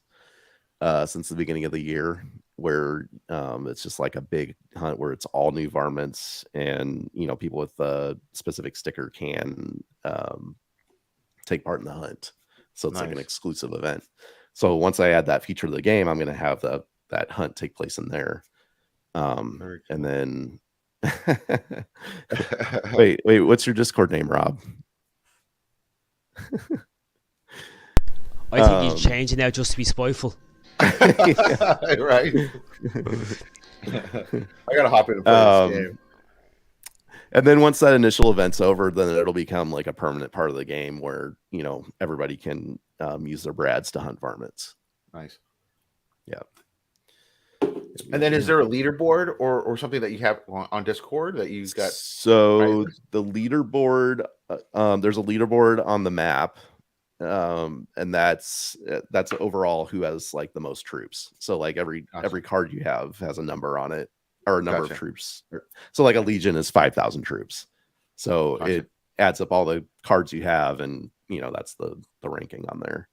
since the beginning of the year where it's just like a big hunt where it's all new varmints, and people with a specific sticker can take part in the hunt. So it's like an exclusive event. So once I add that feature to the game, I'm going to have that hunt take place in there. And then wait, what's your Discord name, Rob? I think he's changing now just to be spiteful. Right. I gotta hop in and play this game. And then once that initial event's over, then it'll become like a permanent part of the game where everybody can use their brads to hunt varmints. Nice. Yeah. And then is there a leaderboard or something that you have on Discord that you've got? So the leaderboard, there's a leaderboard on the map. And that's overall who has like the most troops. So like every card you have has a number on it, or a number of troops. So like a legion is 5,000 troops. So it adds up all the cards you have, and that's the ranking on there.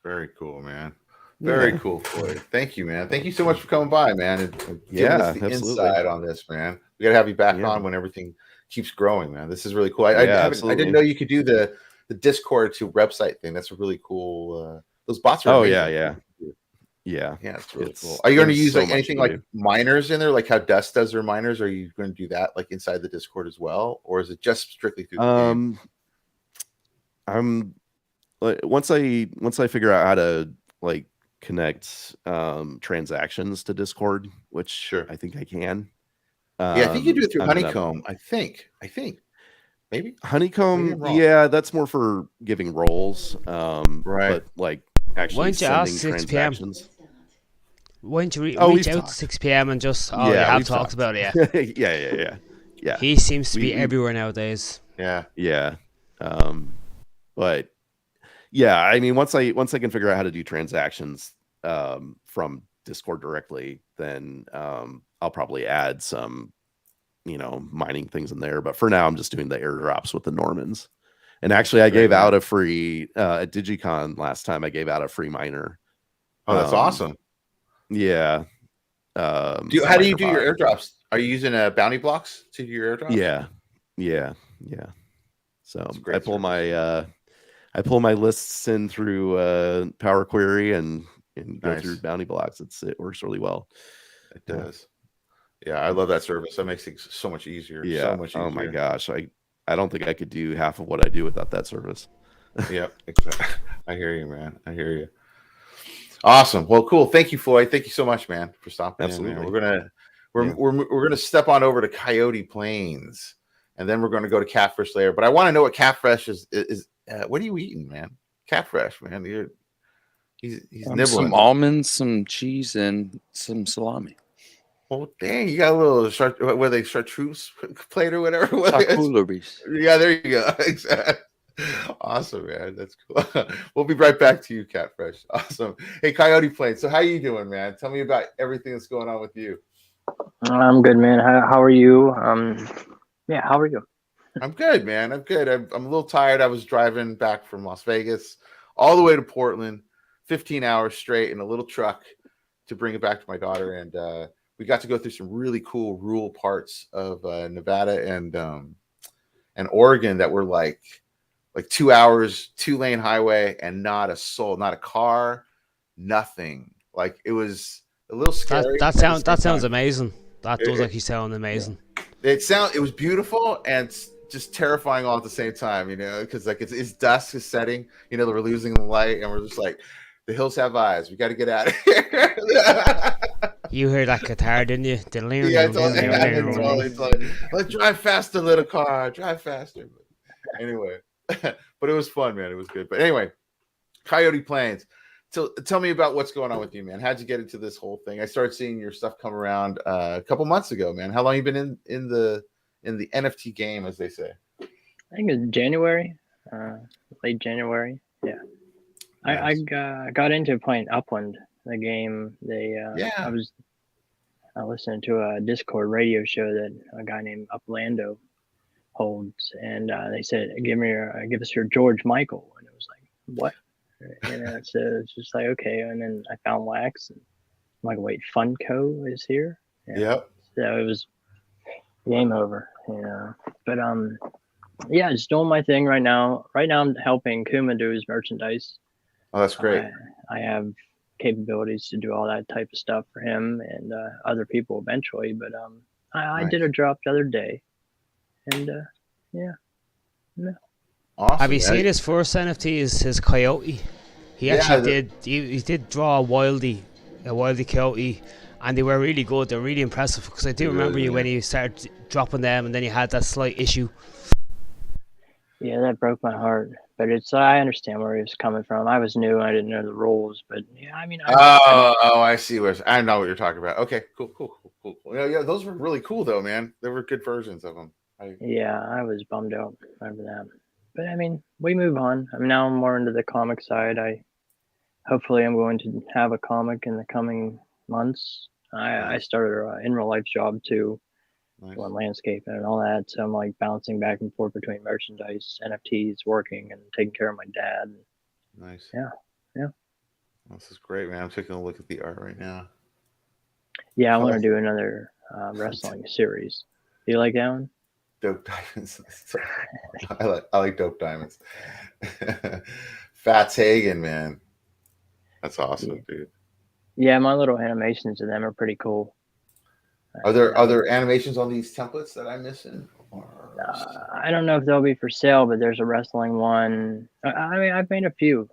Very cool, man. Very cool, Floyd. Thank you, man. Thank you so much for coming by, man, and giving us the insight on this, man. We gotta have you back on when everything keeps growing, man. This is really cool. I didn't know you could do the Discord to website thing. That's a really cool. Those bots are amazing. Yeah, it's really cool. Are you going to use like anything like miners in there, like how Dust does their miners? Are you going to do that like inside the Discord as well, or is it just strictly through the game? I'm like once I figure out how to like connect transactions to Discord, which I think I can. I think you do it through Honeycomb. I think maybe Honeycomb. Yeah, that's more for giving roles. But like actually sending transactions. Why don't you reach out to 6 p.m. and just we have talked about it? Yeah. He seems to be everywhere nowadays. Yeah. But yeah, I mean, once I can figure out how to do transactions from Discord directly, then I'll probably add some, mining things in there. But for now, I'm just doing the airdrops with the Normans. And actually, I gave out a free at DigiCon last time. I gave out a free miner. Oh, that's awesome. Yeah. How do you do your airdrops? Are you using bounty blocks to do your airdrops? Yeah. So I pull my lists in through Power Query and go through bounty blocks. It works really well. It does. Yeah, I love that service. That makes things so much easier. Yeah. So much easier. Oh my gosh. I don't think I could do half of what I do without that service. Yep. Exactly. I hear you, man. I hear you. Awesome. Well, cool. Thank you, Floyd. Thank you so much, man, for stopping. Absolutely. In, we're gonna step on over to Coyote Plains, and then we're gonna go to Catfish later. But I want to know what Catfish is. What are you eating, man? Catfish, man. He's nibbling. Some almonds, some cheese, and some salami. Oh dang! You got a little chartreuse plate or whatever. Yeah, there you go. Exactly. Awesome, man. That's cool. We'll be right back to you, Catfish. Awesome. Hey, Coyote Plains. So how you doing, man? Tell me about everything that's going on with you. I'm good, man. How are you? How are you? I'm good, man. I'm good. I'm a little tired. I was driving back from Las Vegas all the way to Portland, 15 hours straight in a little truck to bring it back to my daughter. And we got to go through some really cool rural parts of Nevada and Oregon that were like 2 hours, 2-lane highway, and not a soul, not a car, nothing. Like it was a little scary. That sounds amazing. That does actually sound amazing. It was beautiful and just terrifying all at the same time, because like it's dusk is setting, we're losing the light, and we're just like, the hills have eyes. We got to get out of here. You heard that guitar, didn't you? Yeah, totally. Let's drive faster, little car. Drive faster. Anyway. But it was fun, man. It was good. But anyway, Coyote Plains. So tell me about what's going on with you, man. How'd you get into this whole thing? I started seeing your stuff come around a couple months ago, man. How long you been in the NFT game, as they say? I think it's January, late January. Yeah. Nice. I got into playing Upland, the game. I listened to a Discord radio show that a guy named Uplando holds, and they said, give us your George Michael, and it was like, what? And so it's just like, okay. And then I found Wax, and I'm like, wait, Funko is here. Yep. So it was game over, but just doing my thing right now. I'm helping Kuma do his merchandise. Oh, that's great. I have capabilities to do all that type of stuff for him and other people eventually, but I did a drop the other day. And awesome. Have you seen his first NFT? His Coyote? He actually did. He did draw a wildy Coyote, and they were really good. They're really impressive, because I do remember you when you started dropping them, and then you had that slight issue. Yeah, that broke my heart. But I understand where he was coming from. I was new. I didn't know the rules, but yeah, I mean. I see I know what you're talking about. Okay, cool. Yeah, those were really cool though, man. They were good versions of them. I was bummed out over that. But I mean, we move on. I mean, now I'm more into the comic side. Hopefully I'm going to have a comic in the coming months. I started an in real life job too, on landscaping and all that. So I'm like bouncing back and forth between merchandise, NFTs, working, and taking care of my dad. Nice. Yeah. This is great, man. I'm taking a look at the art right now. Yeah, I want to do another wrestling series. Do you like that one? Dope Diamonds. I like Dope Diamonds. Fats Hagen, man. That's awesome, dude. Yeah, my little animations of them are pretty cool. Are there animations on these templates that I'm missing? I don't know if they'll be for sale, but there's a wrestling one. I mean, I've made a few.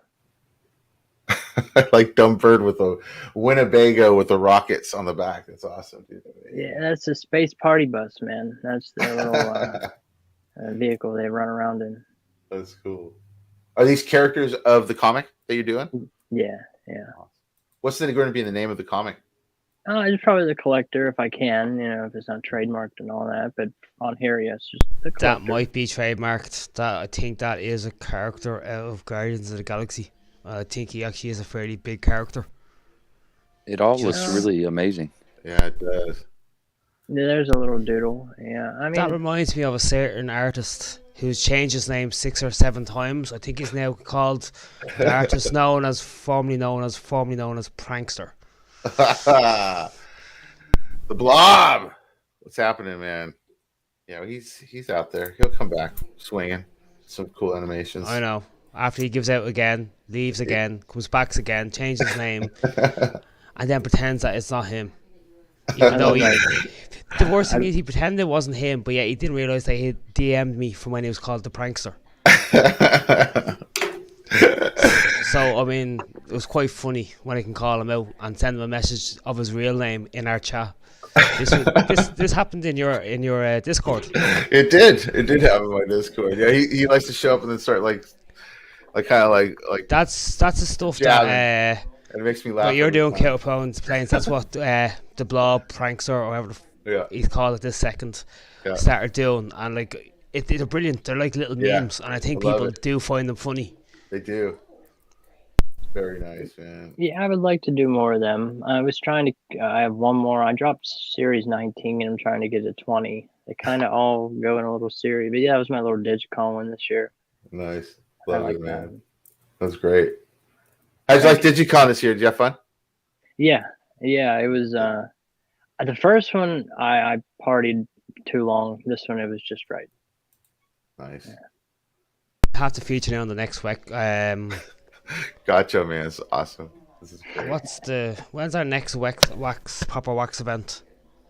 Like Dumb Bird with a Winnebago with the rockets on the back. That's awesome, dude. Yeah, that's a space party bus, man. That's the little vehicle they run around in. That's cool. Are these characters of the comic that you're doing? Yeah. What's going to be the name of the comic? It's probably the collector if I can, if it's not trademarked and all that. But on here, yes, just the collector. That might be trademarked. I think that is a character out of Guardians of the Galaxy. I think he actually is a fairly big character. It all looks really amazing. Yeah, it does. Yeah, there's a little doodle. Yeah, I mean that reminds me of a certain artist who's changed his name 6 or 7 times. I think he's now called the artist formerly known as Prankster. The Blob. What's happening, man? Yeah, he's out there. He'll come back swinging. Some cool animations. I know. After he gives out again, leaves again, comes back again, changes his name, and then pretends that it's not him. Even though the worst thing is he pretended it wasn't him, but yeah, he didn't realize that he DM'd me from when he was called the Prankster. So I mean, it was quite funny when I can call him out and send him a message of his real name in our chat. This happened in your Discord. It did happen in my Discord. Yeah, he likes to show up and then start like kind of like that's the stuff that it makes me laugh. What you're doing, Coyote Plains. That's what the Blob Prankster or whatever he's called it this second started doing, and like they're brilliant. They're like little memes, and I think people do find them funny. They do. Very nice, man. Yeah, I would like to do more of them. I was trying to. I have one more. I dropped series 19, and I'm trying to get to 20. They kind of all go in a little series, but yeah, that was my little Digicon one this year. Nice, love it, man. That's great. How'd you like Digicon this year? Did you have fun? Yeah. It was. The first one I partied too long. This one it was just right. Nice. I have to feature now on the next week. Gotcha, man. It's awesome. This is great. When's our next proper wax event?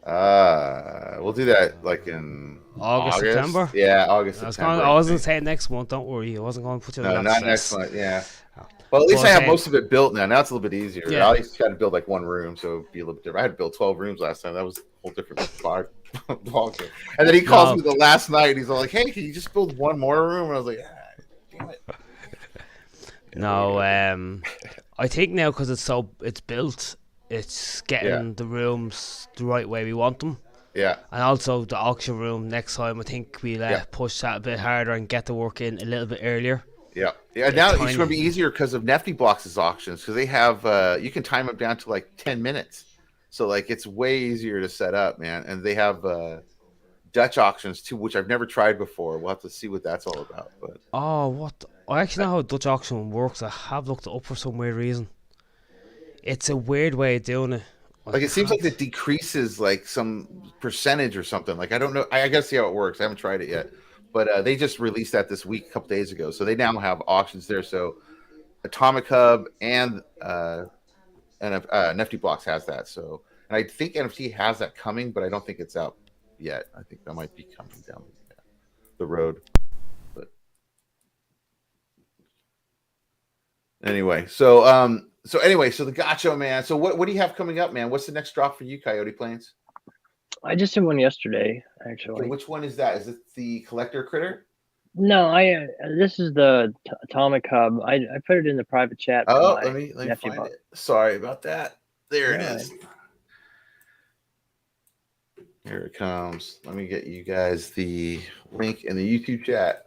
We'll do that like in August. September. Yeah, August. September. I wasn't saying next month. Don't worry. I wasn't going to put you. No, not next month. Yeah. Well, at least I have most of it built now. Now it's a little bit easier. Yeah. I just got to build like one room, so it'd be a little bit different. I had to build 12 rooms last time. That was a whole different ball. And then he calls me the last night. And he's all like, "Hey, can you just build one more room?" And I was like, "Damn it." No, I think now because it's built, it's getting the rooms the right way we want them. Yeah. And also the auction room next time, I think we'll push that a bit harder and get the work in a little bit earlier. Yeah. Now it's going to be easier because of NiftyBC's auctions, because they have you can time them down to like 10 minutes, so like it's way easier to set up, man. And they have Dutch auctions too, which I've never tried before. We'll have to see what that's all about. But I actually know how Dutch auction works. I have looked it up for some weird reason. It's a weird way of doing it. Like it seems like it decreases like some percentage or something. Like I don't know. I gotta see how it works. I haven't tried it yet. But they just released that this week, a couple days ago. So they now have auctions there. So Atomic Hub and NiftyBC's has that. So, and I think NFT has that coming, but I don't think it's out yet. I think that might be coming down the road. But anyway, so the Gotcha, man. So what do you have coming up, man? What's the next drop for you, Coyote Plains? I just did one yesterday, actually. Okay, which one is that? Is it the collector critter? No, this is the Atomic Hub. I put it in the private chat. Oh, let me find it. Sorry about that. There it is. Here it comes. Let me get you guys the link in the YouTube chat.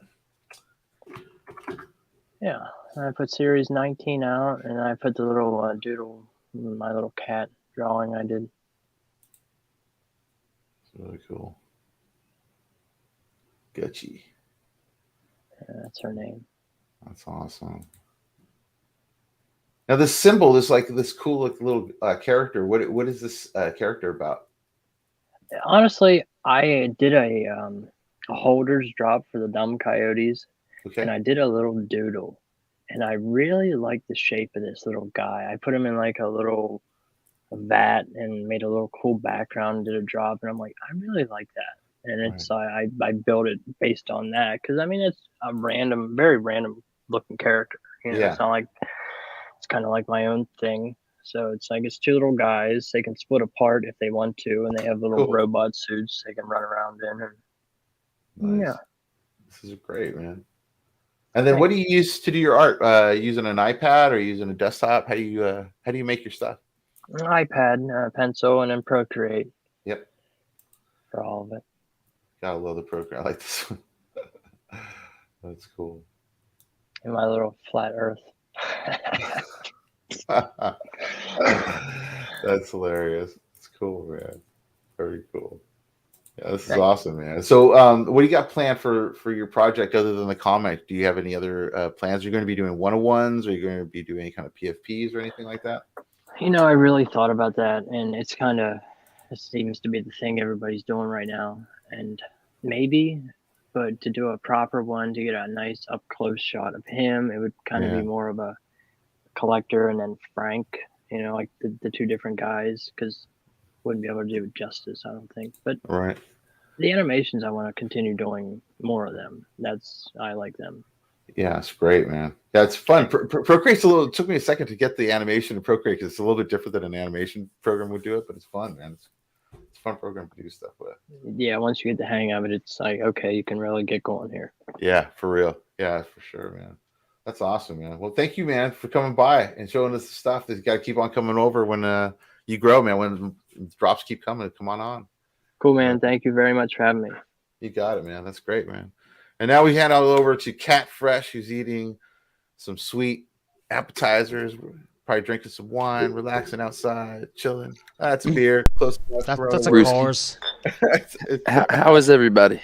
Yeah, I put series 19 out, and I put the little doodle, my little cat drawing I did. Really cool. Gucci. Yeah, that's her name. That's awesome. Now this symbol is like this cool little character. What is this character about? Honestly, I did a holders drop for the dumb coyotes, and I did a little doodle, and I really like the shape of this little guy. I put him in like a little that and made a little cool background, did a drop, and I'm like, I really like that. And it's I built it based on that because I mean it's a random, very random looking character. You know, it's not like it's kind of like my own thing. So it's like it's two little guys. They can split apart if they want to, and they have little robot suits they can run around in. And yeah, this is great, man. And then, what do you use to do your art? Using an iPad or using a desktop? How do you make your stuff? An iPad, pencil, and then Procreate. Yep. For all of it. Gotta love the Procreate. I like this one. That's cool. And my little flat Earth. That's hilarious. It's cool, man. Very cool. Yeah, this is awesome, man. So, what do you got planned for your project other than the comic? Do you have any other plans? You're going to be doing one-on-ones, or you're going to be doing any kind of PFPs or anything like that? You know, I really thought about that, and it seems to be the thing everybody's doing right now. And maybe, but to do a proper one, to get a nice up-close shot of him, it would kind of be more of a collector, and then Frank, you know, like the two different guys, because wouldn't be able to do it justice, I don't think. But the animations, I want to continue doing more of them. I like them. Yeah, it's great, man. Yeah, it's fun. Procreate's it took me a second to get the animation to Procreate because it's a little bit different than an animation program would do it, but it's fun, man. It's a fun program to do stuff with. Yeah, once you get the hang of it, it's like, okay, you can really get going here. Yeah, for real. Yeah, for sure, man. That's awesome, man. Well, thank you, man, for coming by and showing us the stuff. That you got to keep on coming over when you grow, man. When drops keep coming, come on. Cool, man. Thank you very much for having me. You got it, man. That's great, man. And now we hand it over to Cat Fresh, who's eating some sweet appetizers, probably drinking some wine, relaxing outside, chilling. That's a beer. Close to that's a course. How is everybody?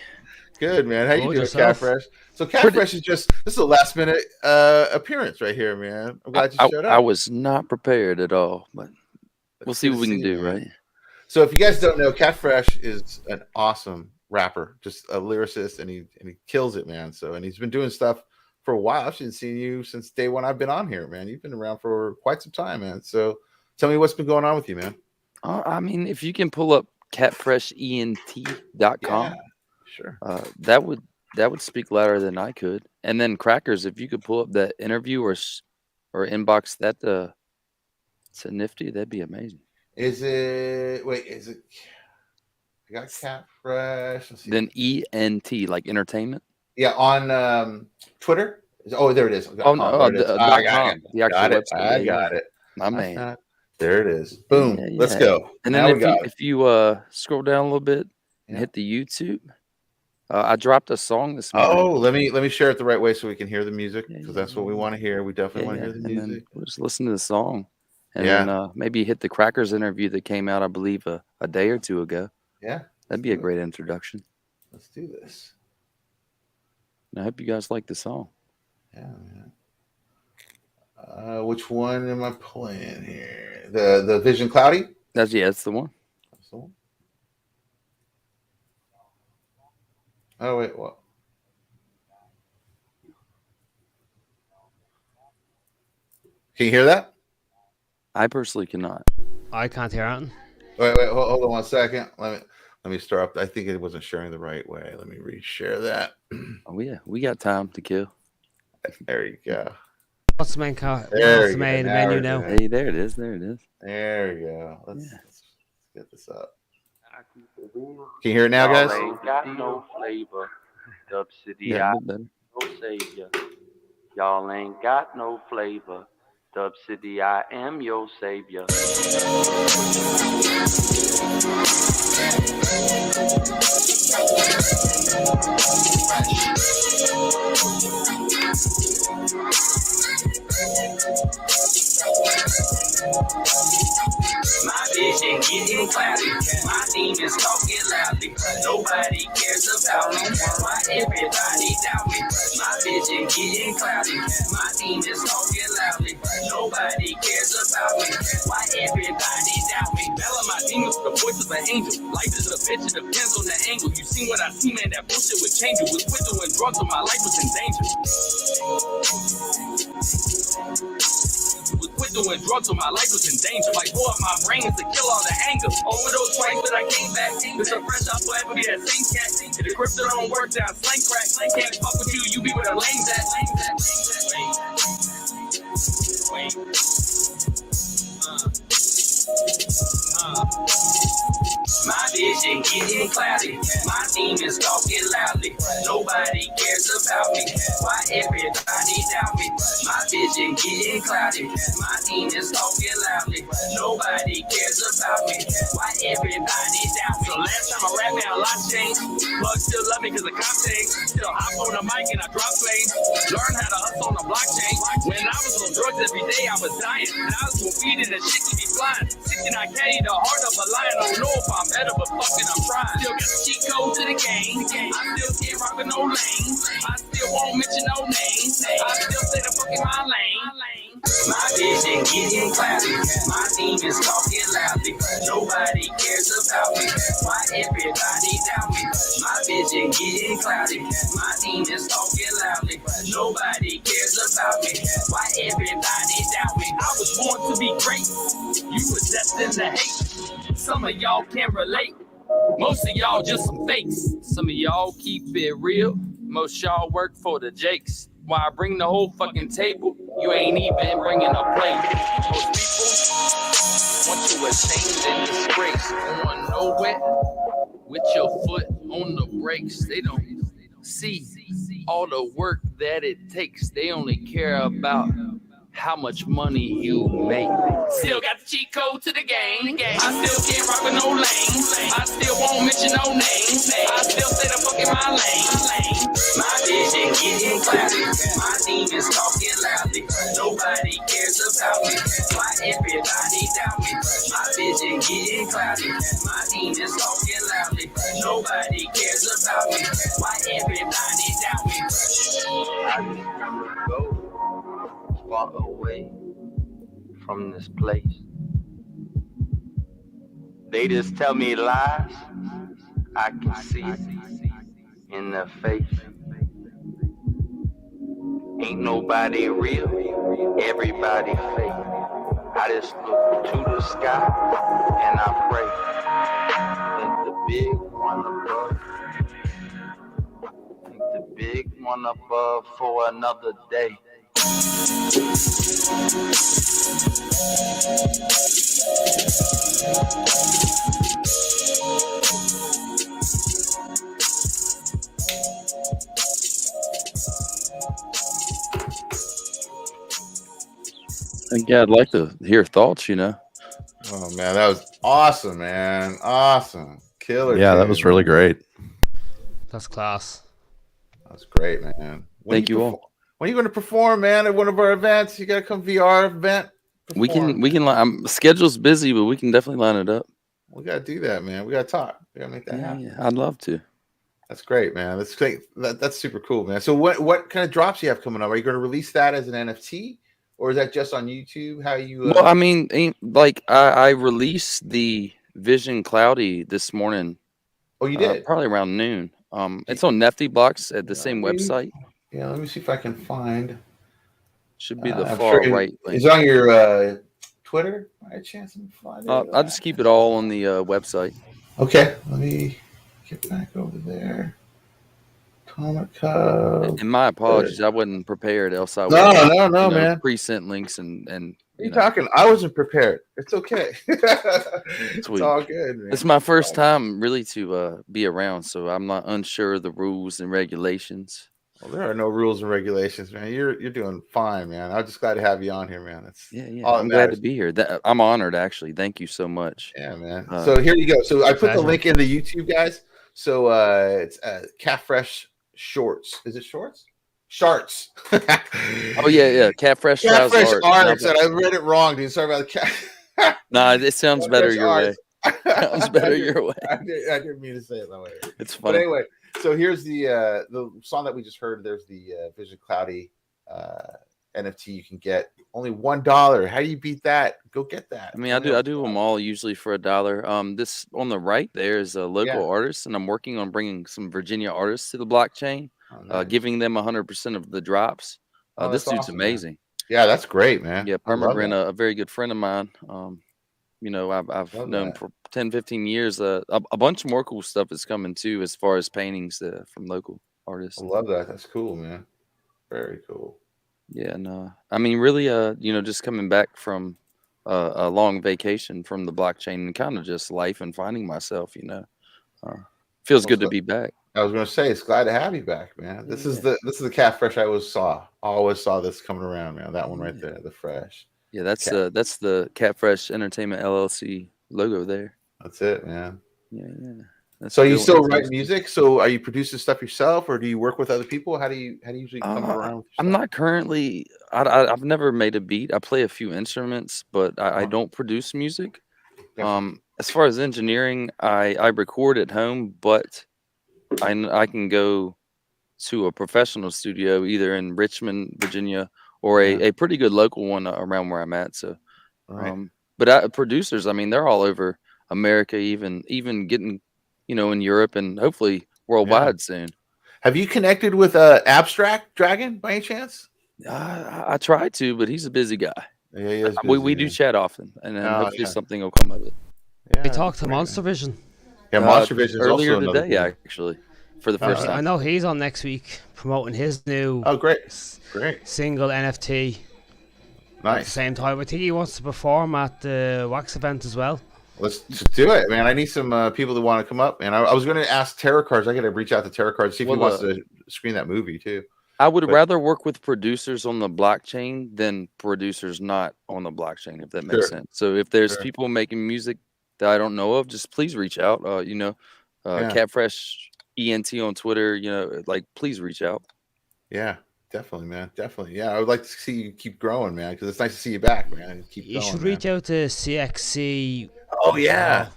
Good, man. How you doing, Cat Fresh? So Cat Fresh is this is a last minute appearance right here, man. I'm glad you showed up. I was not prepared at all, but we'll see what we can do, right? So if you guys don't know, Cat Fresh is an awesome rapper, just a lyricist, and he kills it, man. So, and he's been doing stuff for a while. I've been seeing you since day one I've been on here, man. You've been around for quite some time, man. So tell me what's been going on with you, man. I mean, if you can pull up catfreshent.com, sure. That would speak louder than I could. And then Crackers, if you could pull up that interview or inbox that to Nifty, that'd be amazing. Is it I got Cat Fresh. Then ENT, like entertainment. Yeah, on Twitter. Oh, there it is. I got it. I got it. My man. There it is. Boom. Yeah. Let's go. And then if you scroll down a little bit and hit the YouTube, I dropped a song this morning. Oh, let me share it the right way so we can hear the music, because that's what we want to hear. We definitely want to hear the music. We'll just listen to the song. And then maybe hit the Crackers interview that came out, I believe, a day or two ago. Yeah. That'd be a great introduction. Let's do this. And I hope you guys like the song. Yeah, man. Which one am I playing here? The Vision Cloudy? That's the one. That's the one. Oh, wait, what? Can you hear that? I personally cannot. I can't hear it. Wait, hold on 1 second. Let me start up. I think it wasn't sharing the right way. Let me reshare that. Oh yeah, we got time to kill. There you go. What's the main menu now? Hey, there it is. There you go. Let's get this up. Can you hear it now, guys? Y'all ain't got no flavor. Dub City, I no savior. Y'all ain't got no flavor. Dub City, I am your savior. My vision getting cloudy, my demons talking loudly. Nobody cares about me, why everybody doubt me. My vision getting cloudy, my demons talking loudly. Nobody cares about me, why everybody doubt me. Bell of my demons, the voice of an angel. Life is a bitch, it depends on the angle. You seen what I see, man, that bullshit would change it. Was with doing drugs when my life was in danger. Was with doing drugs when my life was in danger. Like, blow up my brains to kill all the anger. Overdose twice, but I came back. It's a fresh, I'll forever be that same cat. If the crypto don't work, down slang crack. Can't fuck with you, you be with a lame that. Wait. My vision getting cloudy. My demons talking loudly. Nobody cares about me. Why everybody doubt me? My vision getting cloudy. My demons talking loudly. Nobody cares about me. Why everybody doubt me? So last time I rap, man, a lot changed. Plugs still love me cause the cop changed. Still hop on the mic and I drop flames. Learn how to hustle on the blockchain. When I was on drugs every day, I was dying. Now I was with weed and the shit can be flying. 69K, the heart of a lion. I don't know if I'm better, but fucking I'm trying. Still got the cheat code to the game. I still can't rock with no lane. I still won't mention no names. I still say the fucking my lane. My vision getting cloudy. My demons talking loudly. Nobody cares about me. Why everybody doubt me? My vision getting cloudy. My demons talking loudly. Nobody cares about me. Why everybody doubt me? I was born to be great. You were destined to hate. Some of y'all can't relate. Most of y'all just some fakes. Some of y'all keep it real. Most y'all work for the Jakes. Why I bring the whole fucking table? You ain't even bringing a plate. Most people want you ashamed and disgraced. Going nowhere with your foot on the brakes. They don't see all the work that it takes. They only care about how much money you make. Still got the cheat code to the game. I still can't rock with no lane. I still won't mention no names. I still say the fucking my lane. My vision getting cloudy. My demons talking loudly. Nobody cares about me. Why everybody doubt me? My vision getting cloudy. My demons talking loudly. Nobody cares about me. Why everybody doubt me? I just wanna go far away from this place. They just tell me lies. I can see it in their face. Ain't nobody real, everybody fake. I just look to the sky and I pray that the big one above, the big one above for another day. Yeah, I'd like to hear thoughts, you know. Oh man, that was awesome, man. Awesome. Killer. Yeah, that was really great. That's class. That's great, man. Thank you all. When are you going to perform, man, at one of our events? You got to come VR event. Perform. We can schedule's busy, but we can definitely line it up. We got to do that, man. We got to talk. We got to make that happen. Yeah, I'd love to. That's great, man. That's great. That's super cool, man. So what kind of drops you have coming up? Are you going to release that as an NFT? Or is that just on YouTube? How you? Well, I mean, like I released the Vision Cloudy this morning. Oh, you did? Probably around noon. It's on NiftyBC's at the same website. Yeah, let me see if I can find. Should be the far right link. Is on your Twitter? By chance, let me find it. I'll just keep it all on the website. Okay, let me get back over there. Comic Cub. And my apologies, I wasn't prepared. Else I would. No, man. Pre-sent links and you talking? I wasn't prepared. It's okay. It's all good, man. It's my first time really to be around, so I'm not unsure of the rules and regulations. Well, there are no rules and regulations, man. You're doing fine, man. I'm just glad to have you on here, man. That's I'm glad to be here. I'm honored, actually. Thank you so much. Yeah, man. So here you go. So I put the link in the YouTube, guys. So it's Calf Fresh Shorts. Is it shorts? Sharts. Oh yeah. Calf Fresh Arts. And I read it wrong, dude. Sorry about the cat. Nah, it sounds better your way. Sounds better your way. I didn't mean to say it that way. It's funny. But anyway, so here's the song that we just heard. There's the Vision Cloudy NFT you can get. Only $1. How do you beat that? Go get that. I mean, I do them all usually for $1. This on the right there is a local artist, and I'm working on bringing some Virginia artists to the blockchain, giving them 100% of the drops. This dude's awesome, amazing. Yeah, that's great, man. Yeah, Permagrin, a very good friend of mine. You know, I've known for 10, 15 years. A bunch more cool stuff is coming too, as far as paintings from local artists. I love that. That's cool, man. Very cool. Yeah, and I mean, really, you know, just coming back from a long vacation from the blockchain and kind of just life and finding myself, you know, feels good to be back. I was going to say, it's glad to have you back, man. This is the Cat Fresh I always saw this coming around, man. That one right there, the Fresh. Yeah, that's the Cat Fresh Entertainment LLC logo there. That's it, man. Yeah. So you still write music? So are you producing stuff yourself, or do you work with other people? How do you usually come around with I'm not currently. I've never made a beat. I play a few instruments, but I don't produce music. As far as engineering, I record at home, but I can go to a professional studio either in Richmond, Virginia, or a pretty good local one around where I'm at. So, but producers, I mean, they're all over America, even getting, you know, in Europe and hopefully worldwide soon. Have you connected with Abstract Dragon by any chance? I try to, but he's a busy guy. Yeah, he is busy, we do chat often, and then hopefully something will come of it. Yeah, we talked to Monster Vision. Yeah, Monster Vision earlier today, actually, for the first time. I know he's on next week promoting his new great single NFT. Nice. At the same time, I think he wants to perform at the Wax event as well. Let's do it, man. I need some people that want to come up, man. I was going to ask Terror Cards. I got to reach out to Terror Cards, see if he wants to screen that movie too. I would rather work with producers on the blockchain than producers not on the blockchain, if that makes sense. So if there's people making music that I don't know of, just please reach out. You know, Catfresh ENT on Twitter. You know, like please reach out. Yeah. Definitely, man. Definitely. Yeah, I would like to see you keep growing, man, because it's nice to see you back, man. You should reach out to CXC. Oh, yeah.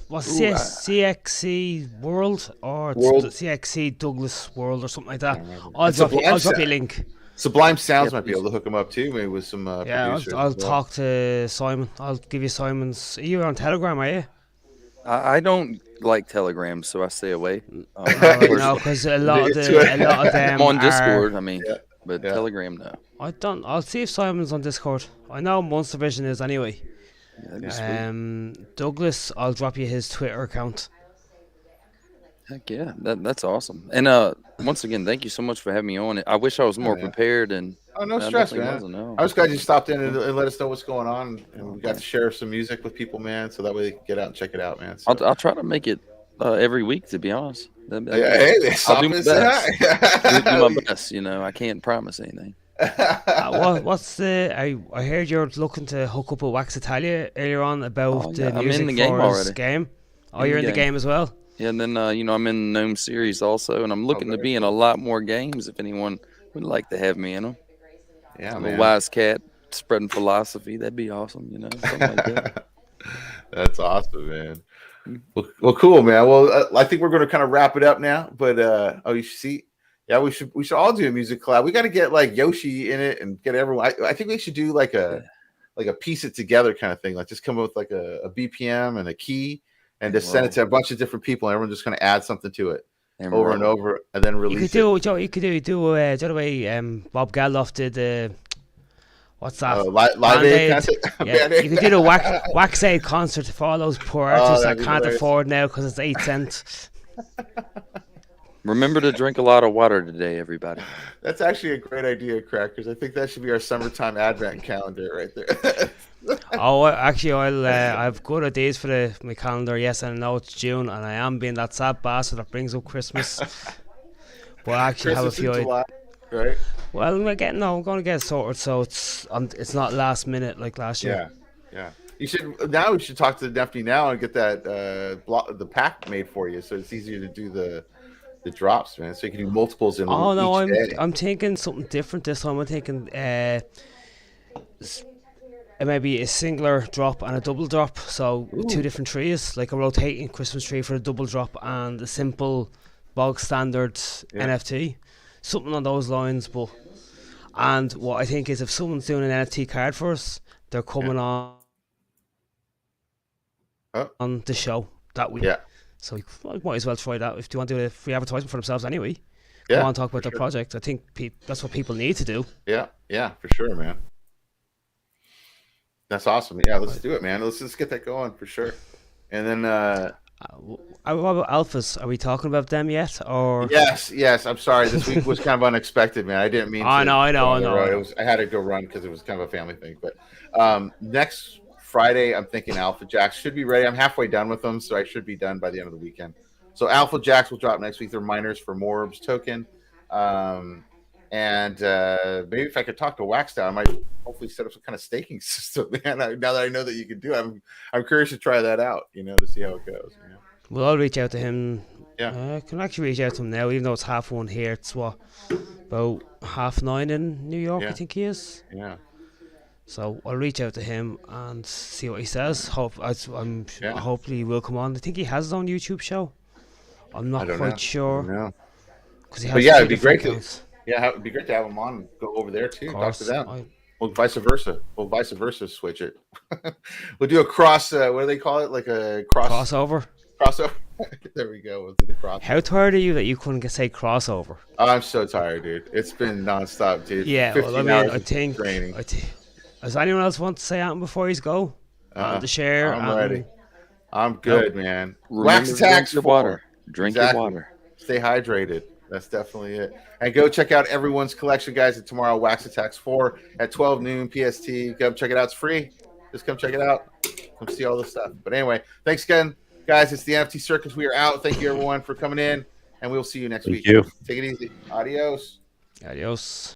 What's CXC World or CXC Douglas World or something like that? I'll drop you a link. Sublime Sounds might be able to hook them up too, maybe with some producers. I'll talk to Simon. I'll give you Simon's. Are you on Telegram, are you? I don't like Telegram, so I stay away. No, because a lot of them I'm on Discord. I mean, but Telegram, no. I'll see if Simon's on Discord. I know Monster Vision is anyway. Douglas, I'll drop you his Twitter account. Heck yeah, that's awesome. And once again, thank you so much for having me on. I wish I was more prepared. And no stress, man. I was glad you stopped in and let us know what's going on, and we got to share some music with people, man. So that way they can get out and check it out, man. So. I'll try to make it every week, to be honest. I'll do my best. Do my best. You know, I can't promise anything. What's the? I heard you're looking to hook up with Wax Italia earlier on about the music in the game already. Game. Oh, you're in the game as well. Yeah, and then you know, I'm in the Gnome series also, and I'm looking to be in a lot more games if anyone would like to have me in them. Yeah, I'm a wise cat spreading philosophy. That'd be awesome, you know, something like that. That's awesome, man. Well, cool, man. Well, I think we're going to kind of wrap it up now. But you see, yeah, we should all do a music collab. We got to get like Yoshi in it and get everyone. I think we should do like a piece it together kind of thing. Like just come up with like a BPM and a key. And just send it to a bunch of different people, and everyone's just going to add something to it over and over, and then release it. You could do the way Bob Geldof did what's that? Live Aid concert? Yeah, you could do the Wax Aid concert for all those poor artists that can't afford now because it's 8 cents. Remember to drink a lot of water today, everybody. That's actually a great idea, Crackers. I think that should be our summertime advent calendar right there. Actually, I have good ideas for my calendar. Yes, I know it's June, and I am being that sad bastard that brings up Christmas. But I actually have a few ideas. Right? Well, I'm going to get it sorted, so it's not last minute like last year. Yeah. We should talk to Nifty now and get that the pack made for you, so it's easier to do the drops, man. So you can do multiples in. Oh no, each day. I'm thinking something different this time. I'm thinking maybe a singular drop and a double drop. So 2 different trees, like a rotating Christmas tree for a double drop and a simple bog standard NFT, something on those lines. And what I think is if someone's doing an NFT card for us, they're coming on the show that week. Yeah. So I might as well try that if they want to do a free advertisement for themselves anyway. come on, talk about the project. I think that's what people need to do. Yeah, for sure, man. That's awesome. Yeah, let's do it, man. Let's just get that going for sure. And then what about alphas? Are we talking about them yet? Or yes. I'm sorry. This week was kind of unexpected, man. I didn't mean to. I know. I had to go run because it was kind of a family thing. But next Friday, I'm thinking Alpha Jacks should be ready. I'm halfway done with them, so I should be done by the end of the weekend. So Alpha Jacks will drop next week. They're miners for M.O.R.B.S token. And maybe if I could talk to Waxdown, I might hopefully set up some kind of staking system, man. Now that I know that you can do it, I'm curious to try that out, to see how it goes. Well, I'll reach out to him. Yeah. I can actually reach out to him now, even though it's 1:30 here. It's about 9:30 in New York, I think he is. Yeah. So I'll reach out to him and see what he says. Hopefully he will come on. I think he has his own YouTube show. I'm not quite sure. No. It'd be great to. Yeah, it'd be great to have them on and go over there too. Talk to them. Well, vice versa. Switch it. We'll do a cross. What do they call it? Like a crossover. Crossover. There we go. We'll do the crossover. How tired are you that you couldn't say crossover? Oh, I'm so tired, dude. It's been nonstop, dude. Yeah, I think. Does anyone else want to say anything before he's go? To share. I'm ready. I'm good, man. Wax attacks. Drink your water. Drink your water. Stay hydrated. That's definitely it. And go check out everyone's collection, guys, tomorrow, Wax Attacks 4 at 12 noon PST. Come check it out. It's free. Just come check it out. Come see all this stuff. But anyway, thanks again, guys. It's the NFT Circus. We are out. Thank you, everyone, for coming in. And we'll see you next week. Thank you. Take it easy. Adios. Adios.